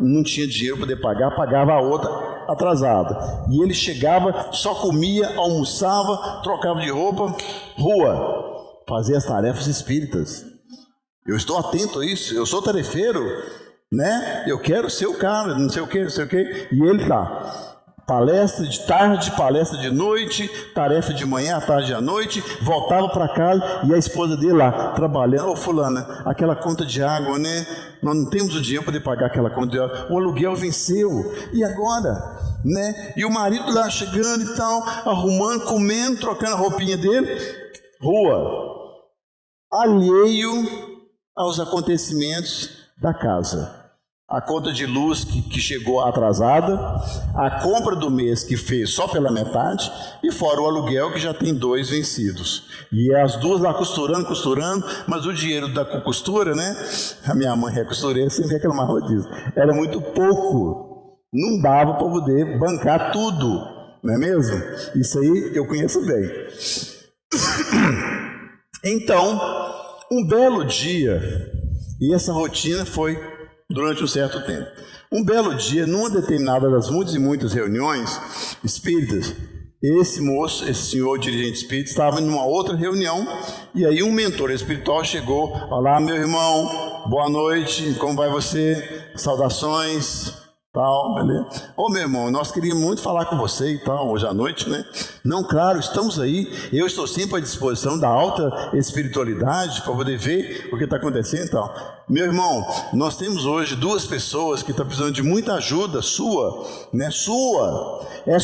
Speaker 1: não tinha dinheiro para poder pagar, pagava a outra atrasada. E ele chegava, só comia, almoçava, trocava de roupa, rua, fazia as tarefas espíritas. Eu estou atento a isso, eu sou tarefeiro, né? Eu quero ser o cara, não sei o que. E ele tá. Palestra de tarde, palestra de noite, tarefa de manhã, à tarde e à noite, voltava para casa e a esposa dele lá, trabalhando. Ô fulana, aquela conta de água, né? Nós não temos o dinheiro para poder pagar aquela conta de água. O aluguel venceu. E agora? Né? E o marido lá chegando e tal, arrumando, comendo, trocando a roupinha dele. Rua. Alheio aos acontecimentos da casa. A conta de luz que chegou atrasada, a compra do mês que fez só pela metade, e fora o aluguel que já tem 2 vencidos. E as duas lá costurando, mas o dinheiro da costura, né? A minha mãe é costureira, sempre reclamava disso. Era muito pouco, não dava para poder bancar tudo, não é mesmo? Isso aí eu conheço bem. Então, um belo dia, e essa rotina foi durante um certo tempo. Um belo dia, numa determinada das muitas e muitas reuniões espíritas, esse moço, esse senhor dirigente espírita, estava em uma outra reunião, e aí um mentor espiritual chegou: olá, meu irmão, boa noite, como vai você? Saudações, tal, beleza? Ô meu irmão, nós queríamos muito falar com você e tal, hoje à noite, né? Não, claro, estamos aí, eu estou sempre à disposição da alta espiritualidade para poder ver o que está acontecendo e tal. Meu irmão, nós temos hoje 2 pessoas que estão precisando de muita ajuda sua, né? É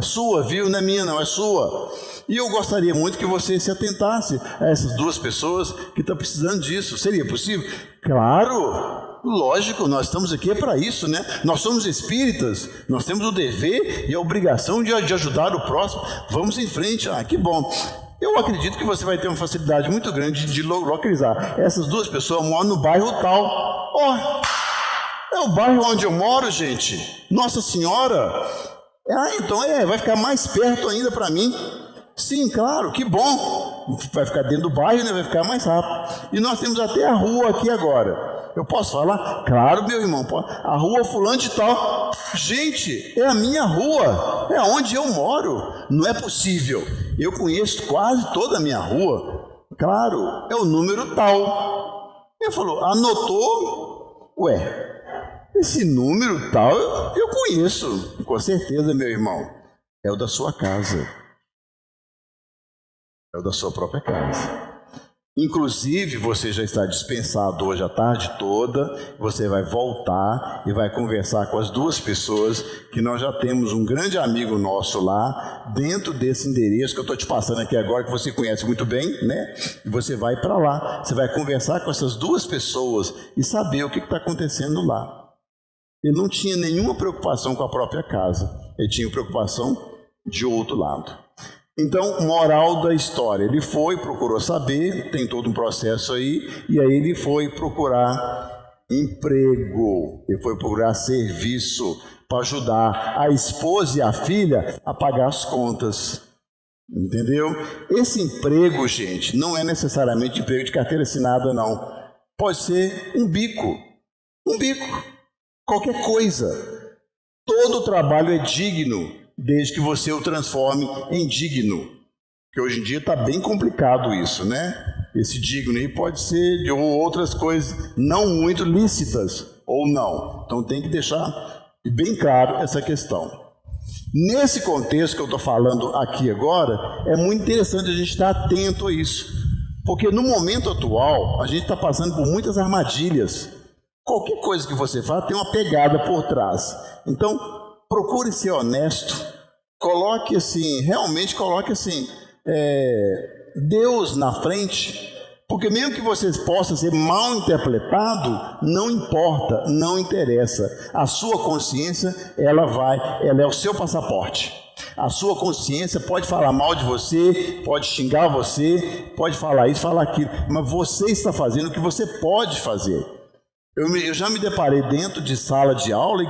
Speaker 1: sua, viu? Não é minha não, é sua. E eu gostaria muito que você se atentasse a essas 2 pessoas que estão precisando disso. Seria possível? Claro! Lógico, nós estamos aqui para isso, né? Nós somos espíritas, nós temos o dever e a obrigação de ajudar o próximo. Vamos em frente. Ah, que bom. Eu acredito que você vai ter uma facilidade muito grande de localizar. Essas 2 pessoas moram no bairro tal. É o bairro onde eu moro, gente. Nossa Senhora. Então vai ficar mais perto ainda para mim. Sim, claro, que bom. Vai ficar dentro do bairro, né? Vai ficar mais rápido. E nós temos até a rua aqui agora. Eu posso falar? Claro, meu irmão. A rua fulano de tal. Gente, é a minha rua. É onde eu moro. Não é possível. Eu conheço quase toda a minha rua. Claro, é o número tal. Ele falou, anotou? Esse número tal eu conheço. Com certeza, meu irmão. É o da sua casa. É o da sua própria casa. Inclusive, você já está dispensado hoje a tarde toda, você vai voltar e vai conversar com as 2 pessoas, que nós já temos um grande amigo nosso lá, dentro desse endereço que eu estou te passando aqui agora, que você conhece muito bem, né? E você vai para lá, você vai conversar com essas 2 pessoas e saber o que está acontecendo lá. Ele não tinha nenhuma preocupação com a própria casa, ele tinha preocupação de outro lado. Então, moral da história, ele procurou saber, tem todo um processo aí, e aí ele foi procurar emprego, ele foi procurar serviço para ajudar a esposa e a filha a pagar as contas, entendeu? Esse emprego, gente, não é necessariamente emprego de carteira assinada, não. Pode ser um bico, qualquer coisa. Todo trabalho é digno, desde que você o transforme em digno. Porque hoje em dia está bem complicado isso, né? Esse digno aí pode ser de outras coisas não muito lícitas ou não. Então tem que deixar bem claro essa questão. Nesse contexto que eu estou falando aqui agora, é muito interessante a gente estar atento a isso. Porque no momento atual, a gente está passando por muitas armadilhas. qualquer coisa que você faz tem uma pegada por trás. Então, procure ser honesto, coloque assim, realmente coloque assim, Deus na frente, porque mesmo que você possa ser mal interpretado, não importa, não interessa. A sua consciência, ela é o seu passaporte. A sua consciência pode falar mal de você, pode xingar você, pode falar isso, falar aquilo, mas você está fazendo o que você pode fazer. Eu já me deparei dentro de sala de aula em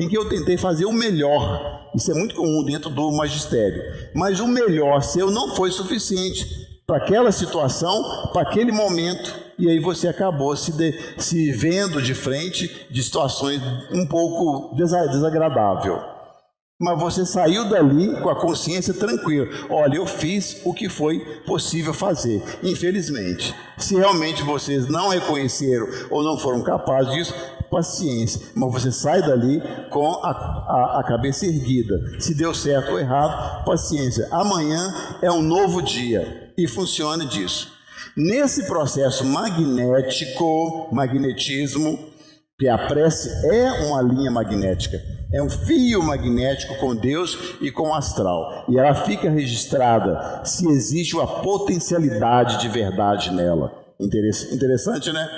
Speaker 1: que eu tentei fazer o melhor. Isso é muito comum dentro do magistério. Mas o melhor seu não foi suficiente para aquela situação, para aquele momento, e aí você acabou se vendo de frente de situações um pouco desagradável. Mas você saiu dali com a consciência tranquila. Olha, eu fiz o que foi possível fazer. Infelizmente, se realmente vocês não reconheceram ou não foram capazes disso, paciência. Mas você sai dali com a cabeça erguida. Se deu certo ou errado, paciência. Amanhã é um novo dia. E funciona disso. Nesse processo magnetismo, que a prece é uma linha magnética, é um fio magnético com Deus e com o astral, e ela fica registrada se existe uma potencialidade de verdade nela. Interessante, né?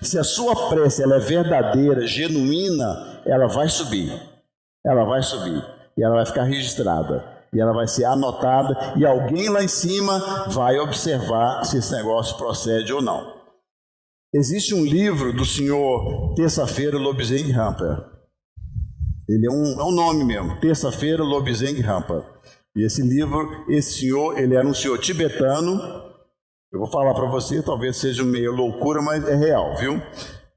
Speaker 1: Se a sua prece ela é verdadeira, genuína, ela vai subir, e ela vai ficar registrada. E ela vai ser anotada e alguém lá em cima vai observar se esse negócio procede ou não. Existe um livro do senhor Terça-feira Lobsang Rampa. Ele é um nome mesmo, Terça-feira Lobsang Rampa. E esse livro, esse senhor, ele era um senhor tibetano. Eu vou falar para você, talvez seja meio loucura, mas é real, viu?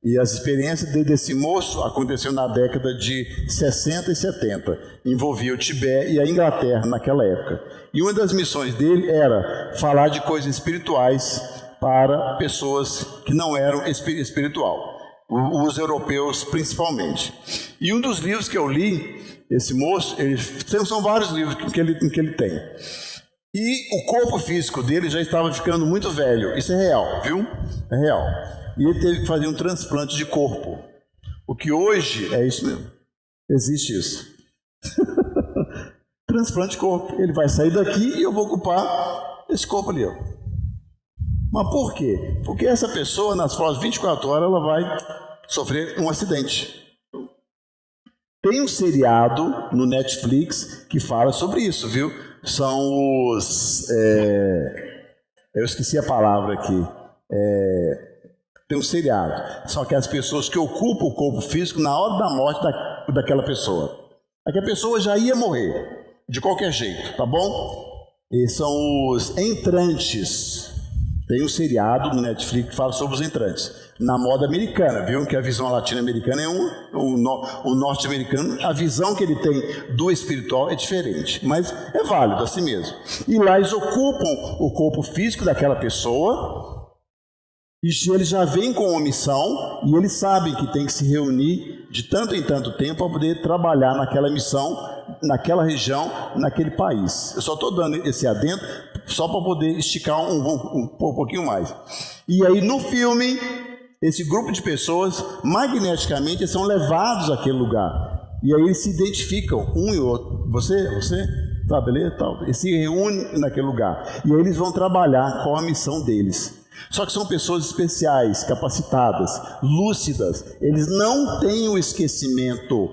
Speaker 1: E as experiências desse moço aconteceu na década de 60 e 70. Envolvia o Tibete e a Inglaterra naquela época. E uma das missões dele era falar de coisas espirituais para pessoas que não eram espiritual. Os europeus principalmente. E um dos livros que eu li, esse moço, são vários livros que ele tem. E o corpo físico dele já estava ficando muito velho. Isso é real, viu? É real. E ele teve que fazer um transplante de corpo. O que hoje é isso mesmo. Existe isso. Transplante de corpo. Ele vai sair daqui e eu vou ocupar esse corpo ali. Ó. Mas por quê? Porque essa pessoa, nas próximas 24 horas, ela vai sofrer um acidente. Tem um seriado no Netflix que fala sobre isso, viu? São os... eu esqueci a palavra aqui. Tem um seriado. São aquelas pessoas que ocupam o corpo físico na hora da morte daquela pessoa. Aquela pessoa já ia morrer, de qualquer jeito, tá bom? E são os entrantes. Tem um seriado no Netflix que fala sobre os entrantes. Na moda americana, viu? Que a visão latino-americana é o norte-americano, a visão que ele tem do espiritual é diferente, mas é válido assim mesmo. E lá eles ocupam o corpo físico daquela pessoa, e eles já vêm com uma missão, e eles sabem que tem que se reunir de tanto em tanto tempo para poder trabalhar naquela missão, naquela região, naquele país. Eu só estou dando esse adendo só para poder esticar um pouquinho mais. E aí no filme, esse grupo de pessoas, magneticamente, são levados àquele lugar. E aí eles se identificam, um e outro. Você, tá, beleza? Tal. Eles se reúnem naquele lugar. E aí eles vão trabalhar com a missão deles. Só que são pessoas especiais, capacitadas, lúcidas. Eles não têm o esquecimento.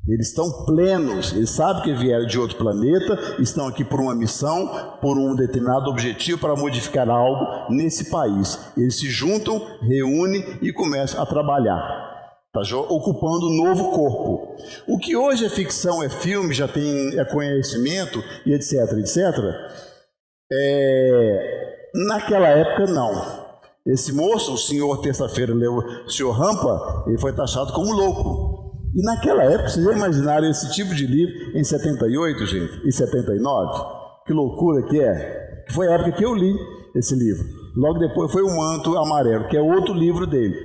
Speaker 1: Eles estão plenos. Eles sabem que vieram de outro planeta, estão aqui por uma missão, por um determinado objetivo para modificar algo nesse país. Eles se juntam, reúnem e começam a trabalhar, tá, ocupando um novo corpo. O que hoje é ficção, é filme, já tem conhecimento e etc, etc. Naquela época, não. Esse moço, o senhor Terça-feira, o senhor Rampa, ele foi taxado como louco. E naquela época, vocês já imaginaram esse tipo de livro em 78, gente? Em 79? Que loucura que é. Que foi a época que eu li esse livro. Logo depois foi O Manto Amarelo, que é outro livro dele.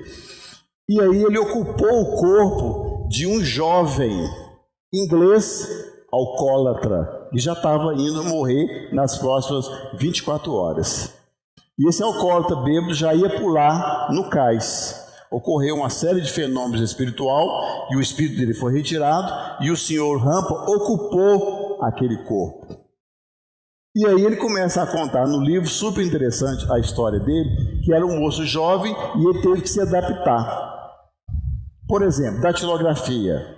Speaker 1: E aí ele ocupou o corpo de um jovem inglês alcoólatra, que já estava indo morrer nas próximas 24 horas. E esse alcoólatra bêbado já ia pular no cais. Ocorreu uma série de fenômenos espiritual e o espírito dele foi retirado e o senhor Rampa ocupou aquele corpo. E aí ele começa a contar no livro, super interessante a história dele, que era um moço jovem e ele teve que se adaptar. Por exemplo, datilografia.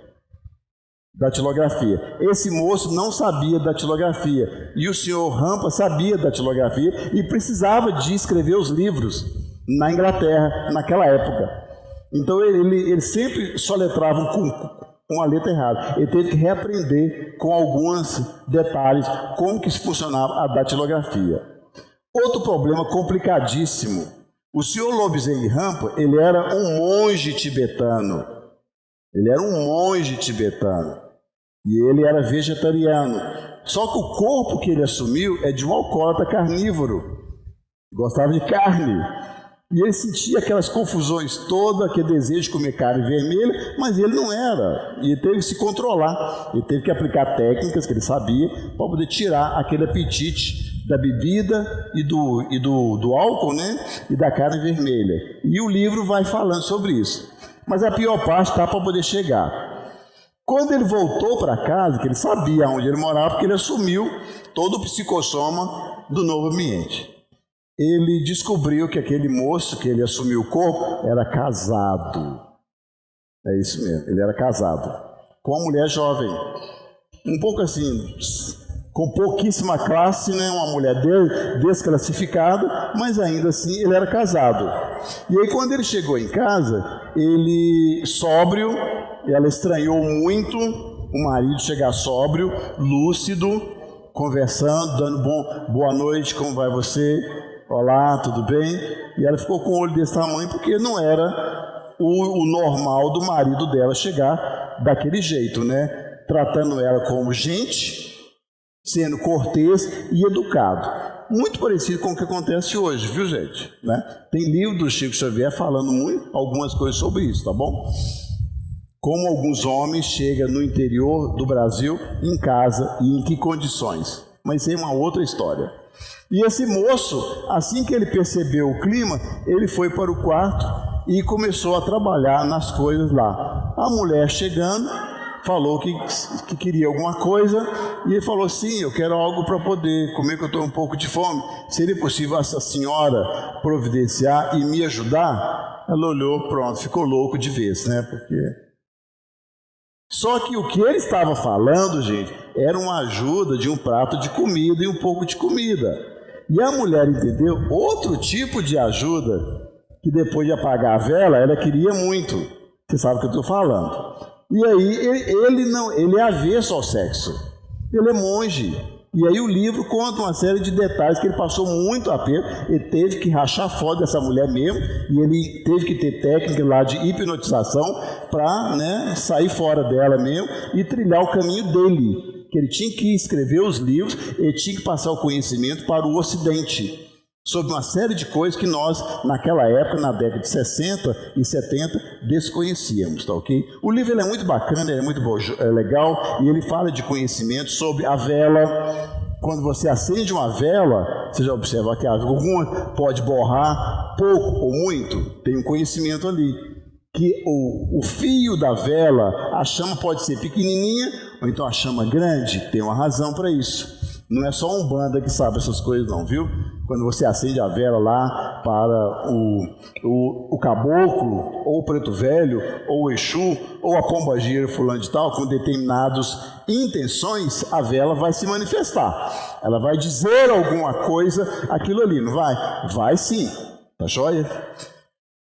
Speaker 1: Esse moço não sabia datilografia e o senhor Rampa sabia datilografia e precisava de escrever os livros na Inglaterra naquela época. Então ele sempre soletrava com a letra errada. Ele teve que reaprender com alguns detalhes como que funcionava a datilografia. Outro problema complicadíssimo. O senhor Lobsang Rampa, ele era um monge tibetano. E ele era vegetariano. Só que o corpo que ele assumiu é de um alcoólatra carnívoro. Gostava de carne. E ele sentia aquelas confusões todas, aquele desejo de comer carne vermelha, mas ele não era. E ele teve que se controlar. Ele teve que aplicar técnicas que ele sabia para poder tirar aquele apetite da bebida e do álcool, né? E da carne vermelha. E o livro vai falando sobre isso. Mas a pior parte está para poder chegar. Quando ele voltou para casa, que ele sabia onde ele morava, porque ele assumiu todo o psicossoma do novo ambiente. Ele descobriu que aquele moço que ele assumiu o corpo era casado. É isso mesmo, ele era casado com uma mulher jovem, um pouco assim, com pouquíssima classe, né? Uma mulher desclassificada, mas ainda assim ele era casado. E aí quando ele chegou em casa, ele sóbrio, ela estranhou muito o marido chegar sóbrio, lúcido, conversando, dando boa noite, como vai você? Olá, tudo bem? E ela ficou com o olho desse tamanho porque não era o normal do marido dela chegar daquele jeito, né? Tratando ela como gente, sendo cortês e educado. Muito parecido com o que acontece hoje, viu, gente? Né? Tem livro do Chico Xavier falando algumas coisas sobre isso, tá bom? Como alguns homens chegam no interior do Brasil, em casa, e em que condições. Mas isso é uma outra história. E esse moço, assim que ele percebeu o clima, ele foi para o quarto e começou a trabalhar nas coisas lá. A mulher chegando, falou que queria alguma coisa, e ele falou, sim, eu quero algo para poder comer, que eu estou um pouco de fome. Seria possível essa senhora providenciar e me ajudar? Ela olhou, pronto, ficou louco de vez, né? Só que o que ele estava falando, gente, era uma ajuda de um prato de comida e um pouco de comida. E a mulher entendeu outro tipo de ajuda, que depois de apagar a vela, ela queria muito. Você sabe o que eu estou falando. E aí ele é avesso ao sexo. Ele é monge. E aí o livro conta uma série de detalhes que ele passou muito aperto. Ele teve que rachar fora dessa mulher mesmo. E ele teve que ter técnica lá de hipnotização para, né, sair fora dela mesmo e trilhar o caminho dele. Que ele tinha que escrever os livros, ele tinha que passar o conhecimento para o Ocidente. Sobre uma série de coisas que nós, naquela época, na década de 60 e 70, desconhecíamos, tá ok? O livro ele é muito bacana, ele é muito legal, e ele fala de conhecimento sobre a vela. Quando você acende uma vela, você já observa que alguma pode borrar pouco ou muito, tem um conhecimento ali. Que o fio da vela, a chama pode ser pequenininha, ou então a chama grande, tem uma razão para isso. Não é só um Umbanda que sabe essas coisas não, viu? Quando você acende a vela lá para o caboclo, ou o preto velho, ou o Exu, ou a pombagira fulano de tal, com determinadas intenções, a vela vai se manifestar. Ela vai dizer alguma coisa, aquilo ali, não vai? Vai sim, tá joia?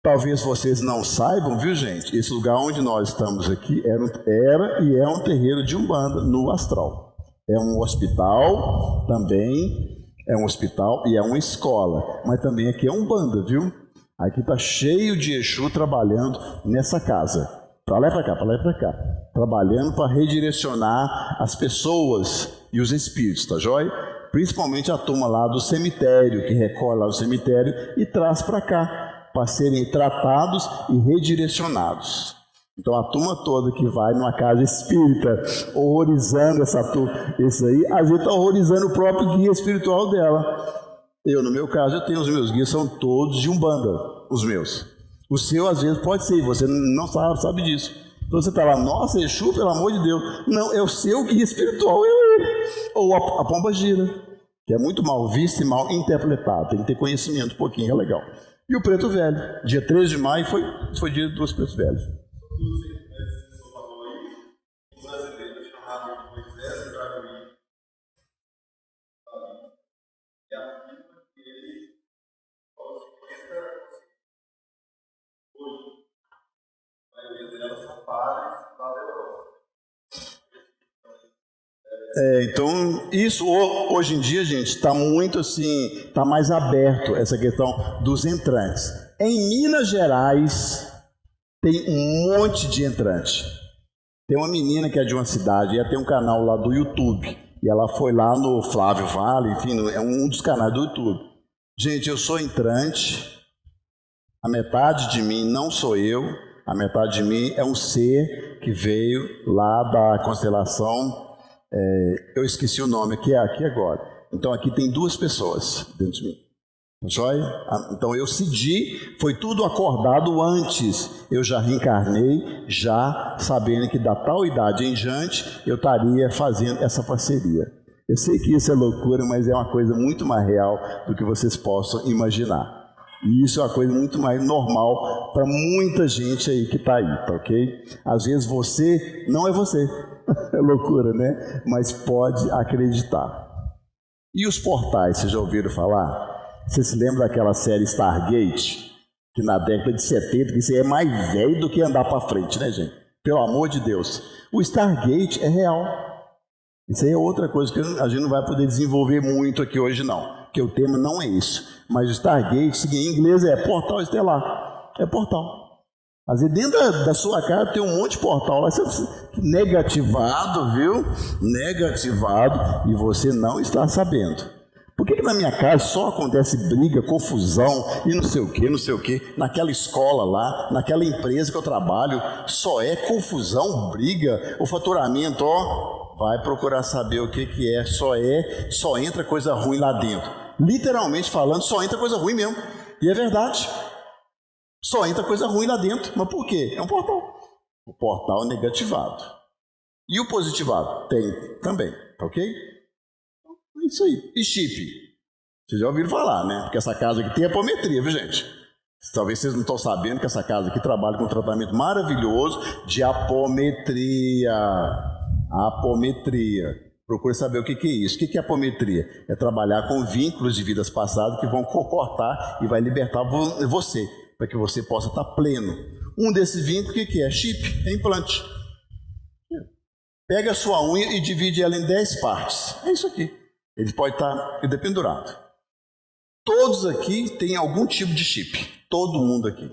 Speaker 1: Talvez vocês não saibam, viu, gente? Esse lugar onde nós estamos aqui era e é um terreiro de Umbanda no astral. É um hospital também, é um hospital e é uma escola. Mas também aqui é Umbanda, viu? Aqui está cheio de Exu trabalhando nessa casa. Para lá e para cá, para lá e para cá. Trabalhando para redirecionar as pessoas e os espíritos, tá joia? Principalmente a turma lá do cemitério, que recolhe lá do cemitério e traz para cá, para serem tratados e redirecionados. Então a turma toda que vai numa casa espírita, horrorizando isso aí, às vezes está horrorizando o próprio guia espiritual dela. Eu, no meu caso, eu tenho os meus guias, são todos de Umbanda, os meus. O seu, às vezes, pode ser, e você não sabe disso. Então você está lá, nossa, Exu, pelo amor de Deus. Não, é o seu guia espiritual, é ele. Ou a pomba gira, que é muito mal vista e mal interpretada. Tem que ter conhecimento um pouquinho, é legal. E o preto velho, dia 13 de maio foi dia dos pretos velhos. Então, isso hoje em dia, gente, está muito assim, está mais aberto essa questão dos entrantes. Em Minas Gerais, tem um monte de entrante. Tem uma menina que é de uma cidade, ela tem um canal lá do YouTube, e ela foi lá no Flávio Vale, enfim, é um dos canais do YouTube. Gente, eu sou entrante, a metade de mim não sou eu, a metade de mim é um ser que veio lá da constelação. Eu esqueci o nome aqui agora. Então aqui tem duas pessoas dentro de mim. Joia? Então eu cedi, foi tudo acordado antes. Eu já reencarnei, já sabendo que da tal idade em diante eu estaria fazendo essa parceria. Eu sei que isso é loucura, mas é uma coisa muito mais real do que vocês possam imaginar. E isso é uma coisa muito mais normal para muita gente aí que está aí, tá ok? Às vezes você não é você. É loucura, né? Mas pode acreditar. E os portais, vocês já ouviram falar? Você se lembra daquela série Stargate? Que na década de 70, que isso aí é mais velho do que andar para frente, né, gente? Pelo amor de Deus. O Stargate é real. Isso aí é outra coisa que a gente não vai poder desenvolver muito aqui hoje, não. Porque o tema não é isso. Mas o Stargate, em inglês, é portal estelar. É portal. Às vezes dentro da sua casa tem um monte de portal lá, negativado, viu? Negativado, e você não está sabendo. Por que na minha casa só acontece briga, confusão e não sei o que, naquela escola lá, naquela empresa que eu trabalho, só é confusão, briga, o faturamento, vai procurar saber o que é, só entra coisa ruim lá dentro. Literalmente falando, só entra coisa ruim mesmo, e é verdade. Só entra coisa ruim lá dentro. Mas por quê? É um portal. O portal é negativado. E o positivado? Tem também, tá ok? É isso aí. E chip? Vocês já ouviram falar, né? Porque essa casa aqui tem apometria, viu, gente? Talvez vocês não estão sabendo que essa casa aqui trabalha com um tratamento maravilhoso de apometria. Apometria. Procure saber o que é isso. O que é apometria? É trabalhar com vínculos de vidas passadas que vão cortar e vai libertar você, para que você possa estar pleno. Um desses vínculos, o que é? Chip, é implante. Pega a sua unha e divide ela em 10 partes. É isso aqui. Ele pode estar pendurado. Todos aqui têm algum tipo de chip. Todo mundo aqui.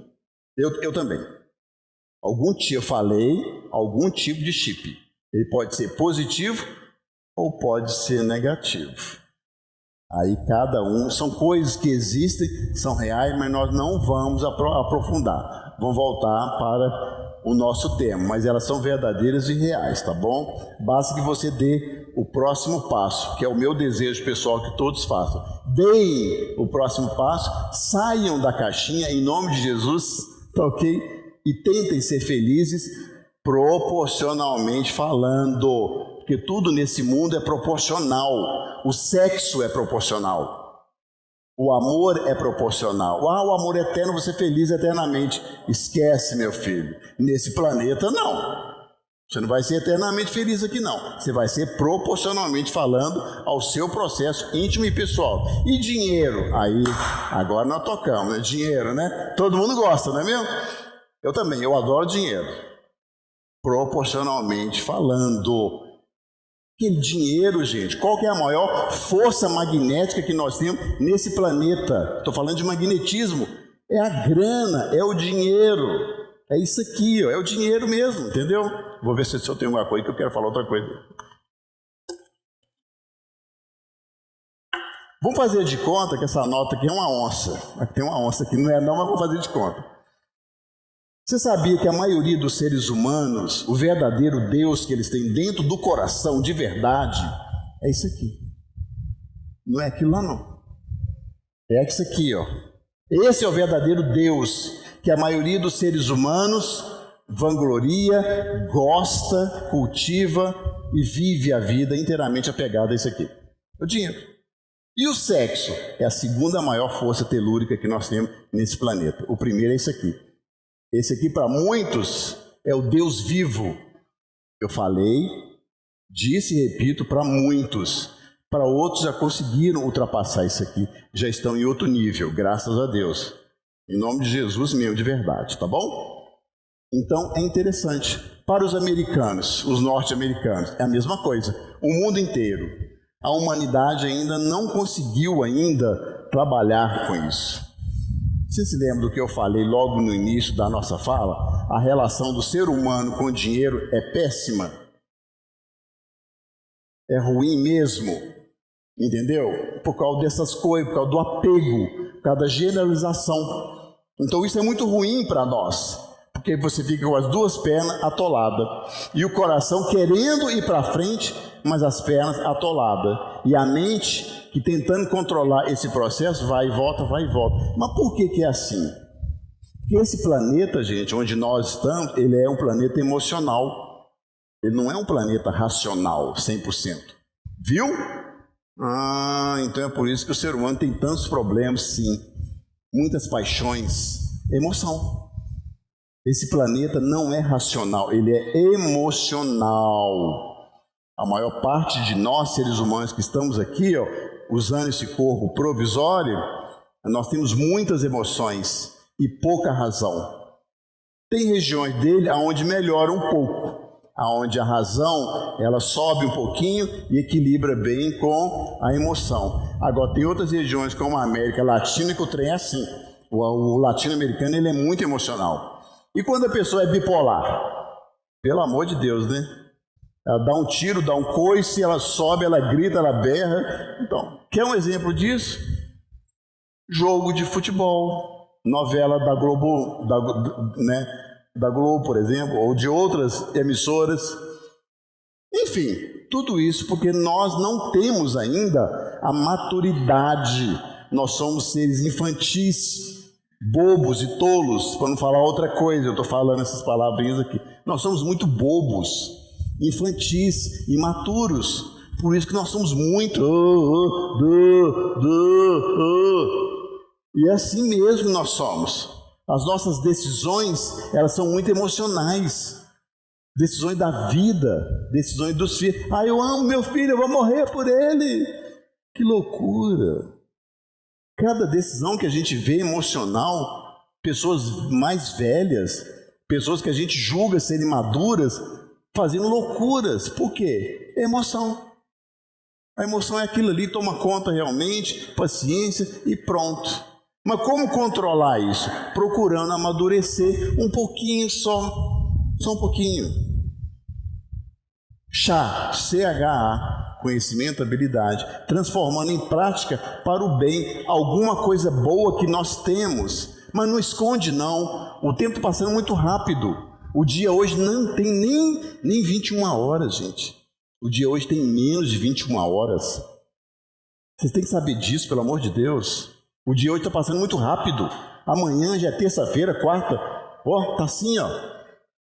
Speaker 1: Eu também. Eu falei, algum tipo de chip. Ele pode ser positivo ou pode ser negativo. Aí cada um, são coisas que existem, são reais, mas nós não vamos aprofundar. Vamos voltar para o nosso tema, mas elas são verdadeiras e reais, tá bom? Basta que você dê o próximo passo, que é o meu desejo pessoal que todos façam. Deem o próximo passo, saiam da caixinha em nome de Jesus, tá ok? E tentem ser felizes proporcionalmente falando. Porque tudo nesse mundo é proporcional. O sexo é proporcional. O amor é proporcional. O amor eterno, você feliz eternamente. Esquece, meu filho. Nesse planeta, não. Você não vai ser eternamente feliz aqui, não. Você vai ser proporcionalmente falando ao seu processo íntimo e pessoal. E dinheiro? Aí, agora nós tocamos, né? Dinheiro, né? Todo mundo gosta, não é mesmo? Eu também, eu adoro dinheiro. Proporcionalmente falando. Que dinheiro, gente, qual que é a maior força magnética que nós temos nesse planeta? Estou falando de magnetismo. É a grana, é o dinheiro. É isso aqui, ó, é o dinheiro mesmo, entendeu? Vou ver se eu tenho alguma coisa que eu quero falar outra coisa. Vamos fazer de conta que essa nota aqui é uma onça. Aqui tem uma onça aqui, não é não, mas vamos fazer de conta. Você sabia que a maioria dos seres humanos, o verdadeiro Deus que eles têm dentro do coração de verdade, é isso aqui. Não é aquilo lá não. É isso aqui, ó. Esse é o verdadeiro Deus que a maioria dos seres humanos vangloria, gosta, cultiva e vive a vida inteiramente apegada a isso aqui: o dinheiro. E o sexo é a segunda maior força telúrica que nós temos nesse planeta. O primeiro é esse aqui. Esse aqui, para muitos, é o Deus vivo. Eu falei, disse e repito, para muitos. Para outros já conseguiram ultrapassar isso aqui, já estão em outro nível, graças a Deus. Em nome de Jesus mesmo, de verdade, tá bom? Então é interessante. Para os americanos, os norte-americanos, é a mesma coisa. O mundo inteiro, a humanidade ainda não conseguiu trabalhar com isso. Você se lembra do que eu falei logo no início da nossa fala? A relação do ser humano com o dinheiro é péssima. É ruim mesmo, entendeu? Por causa dessas coisas, por causa do apego, por causa da generalização. Então isso é muito ruim para nós, porque você fica com as duas pernas atoladas e o coração querendo ir para frente, mas as pernas atoladas, e a mente que tentando controlar esse processo vai e volta, vai e volta. Mas por que é assim? Porque esse planeta, gente, onde nós estamos, ele é um planeta emocional. Ele não é um planeta racional, 100%. Viu? Então é por isso que o ser humano tem tantos problemas, sim. Muitas paixões, emoção. Esse planeta não é racional, ele é emocional. A maior parte de nós, seres humanos que estamos aqui, usando esse corpo provisório, nós temos muitas emoções e pouca razão. Tem regiões dele onde melhora um pouco, onde a razão ela sobe um pouquinho e equilibra bem com a emoção. Agora tem outras regiões como a América Latina que o trem é assim. O latino-americano ele é muito emocional. E quando a pessoa é bipolar? Pelo amor de Deus, né? Ela dá um tiro, dá um coice, ela sobe, ela grita, ela berra. Então, quer um exemplo disso? Jogo de futebol, novela da Globo, da Globo, por exemplo, ou de outras emissoras. Enfim, tudo isso porque nós não temos ainda a maturidade. Nós somos seres infantis, bobos e tolos, para não falar outra coisa. Eu estou falando essas palavrinhas aqui. Nós somos muito bobos, infantis, imaturos. Por isso que nós somos muito e é assim mesmo nós somos. As nossas decisões, elas são muito emocionais. Decisões da vida, decisões dos filhos. Eu amo meu filho, eu vou morrer por ele. Que loucura. Cada decisão que a gente vê emocional, pessoas mais velhas, pessoas que a gente julga serem maduras, fazendo loucuras. Por quê? É emoção. A emoção é aquilo ali, toma conta realmente, paciência e pronto. Mas como controlar isso? Procurando amadurecer um pouquinho só um pouquinho. CHA, conhecimento, habilidade, transformando em prática para o bem alguma coisa boa que nós temos. Mas não esconde não, o tempo está passando muito rápido. O dia hoje não tem nem 21 horas, gente. O dia hoje tem menos de 21 horas. Vocês têm que saber disso, pelo amor de Deus. O dia hoje está passando muito rápido. Amanhã já é terça-feira, quarta. Tá assim,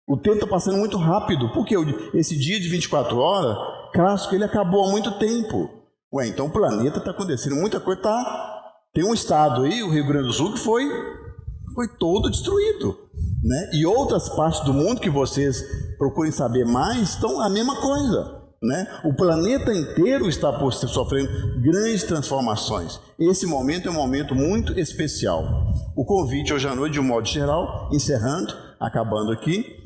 Speaker 1: O tempo está passando muito rápido. Porque esse dia de 24 horas, clássico, ele acabou há muito tempo. Então o planeta está acontecendo muita coisa. Tem um estado aí, o Rio Grande do Sul, que foi todo destruído, né? E outras partes do mundo que vocês procurem saber mais, estão a mesma coisa. Né? O planeta inteiro está sofrendo grandes transformações. Esse momento é um momento muito especial. O convite hoje à noite, de um modo geral, encerrando, acabando aqui,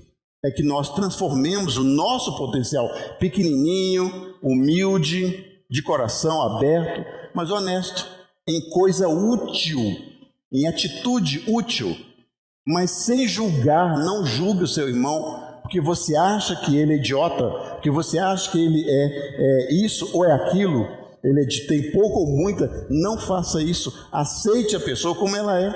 Speaker 1: é que nós transformemos o nosso potencial pequenininho, humilde, de coração aberto, mas honesto, em coisa útil, em atitude útil, mas sem julgar. Não julgue o seu irmão porque você acha que ele é idiota, porque você acha que ele é isso ou é aquilo, ele tem pouco ou muita. Não faça isso, aceite a pessoa como ela é.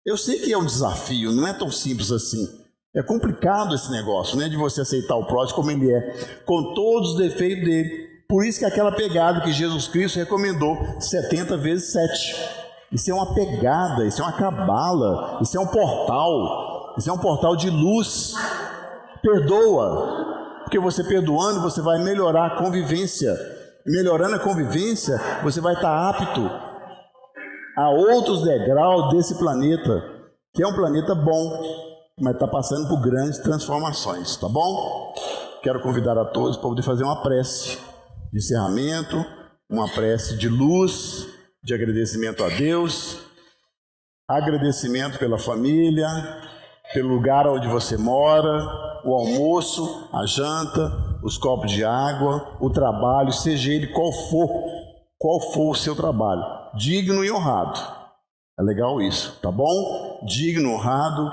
Speaker 1: Eu sei que é um desafio, não é tão simples assim. É complicado esse negócio, né, de você aceitar o próximo como ele é, com todos os defeitos dele. Por isso que aquela pegada que Jesus Cristo recomendou, 70 vezes 7. Isso é uma pegada, isso é uma cabala, isso é um portal. Isso é um portal de luz. Perdoa, porque você perdoando, você vai melhorar a convivência. Melhorando a convivência, você vai estar apto a outros degraus desse planeta, que é um planeta bom, mas está passando por grandes transformações, tá bom? Quero convidar a todos para poder fazer uma prece de encerramento, uma prece de luz, de agradecimento a Deus, agradecimento pela família, pelo lugar onde você mora, o almoço, a janta, os copos de água, o trabalho, seja ele qual for o seu trabalho, digno e honrado. É legal isso, tá bom? Digno, honrado.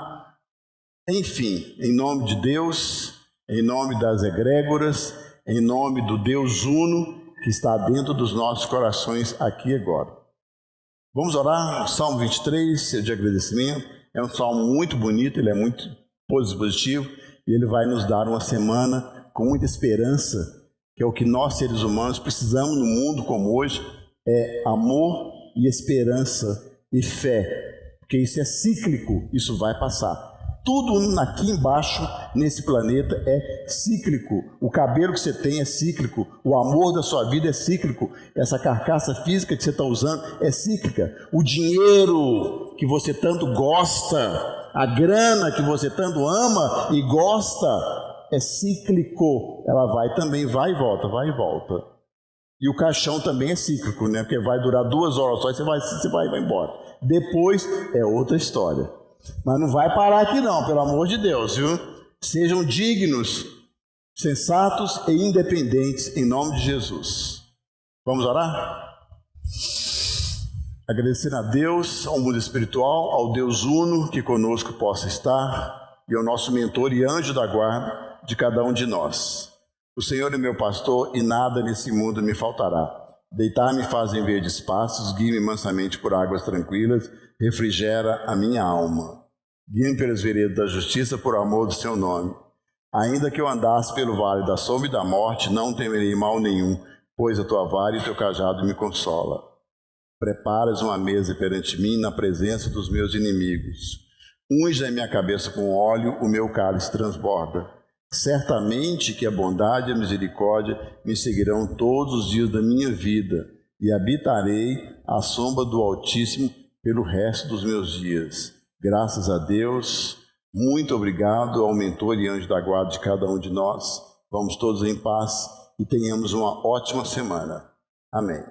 Speaker 1: Enfim, em nome de Deus, em nome das egrégoras, em nome do Deus Uno que está dentro dos nossos corações aqui e agora. Vamos orar, Salmo 23, de agradecimento. É um salmo muito bonito, ele é muito positivo e ele vai nos dar uma semana com muita esperança, que é o que nós seres humanos precisamos no mundo como hoje, é amor e esperança e fé, porque isso é cíclico, isso vai passar. Tudo aqui embaixo, nesse planeta, é cíclico. O cabelo que você tem é cíclico. O amor da sua vida é cíclico. Essa carcaça física que você está usando é cíclica. O dinheiro que você tanto gosta, a grana que você tanto ama e gosta, é cíclico. Ela vai e volta, vai e volta. E o caixão também é cíclico, né? Porque vai durar 2 horas só e você vai embora. Depois é outra história. Mas não vai parar aqui não, pelo amor de Deus, viu? Sejam dignos, sensatos e independentes em nome de Jesus. Vamos orar? Agradecer a Deus, ao mundo espiritual, ao Deus Uno que conosco possa estar e ao nosso mentor e anjo da guarda de cada um de nós. O Senhor é meu pastor e nada nesse mundo me faltará. Deitar-me faz em verdes pastos, guie-me mansamente por águas tranquilas, refrigera a minha alma. Guia-me pelas veredas da justiça por amor do seu nome. Ainda que eu andasse pelo vale da sombra e da morte, não temerei mal nenhum, pois a tua vara e o teu cajado me consola. Preparas uma mesa perante mim na presença dos meus inimigos. Unge a minha cabeça com óleo, o meu cálice transborda. Certamente que a bondade e a misericórdia me seguirão todos os dias da minha vida, e habitarei à sombra do Altíssimo pelo resto dos meus dias. Graças a Deus, muito obrigado ao mentor e anjo da guarda de cada um de nós. Vamos todos em paz e tenhamos uma ótima semana. Amém.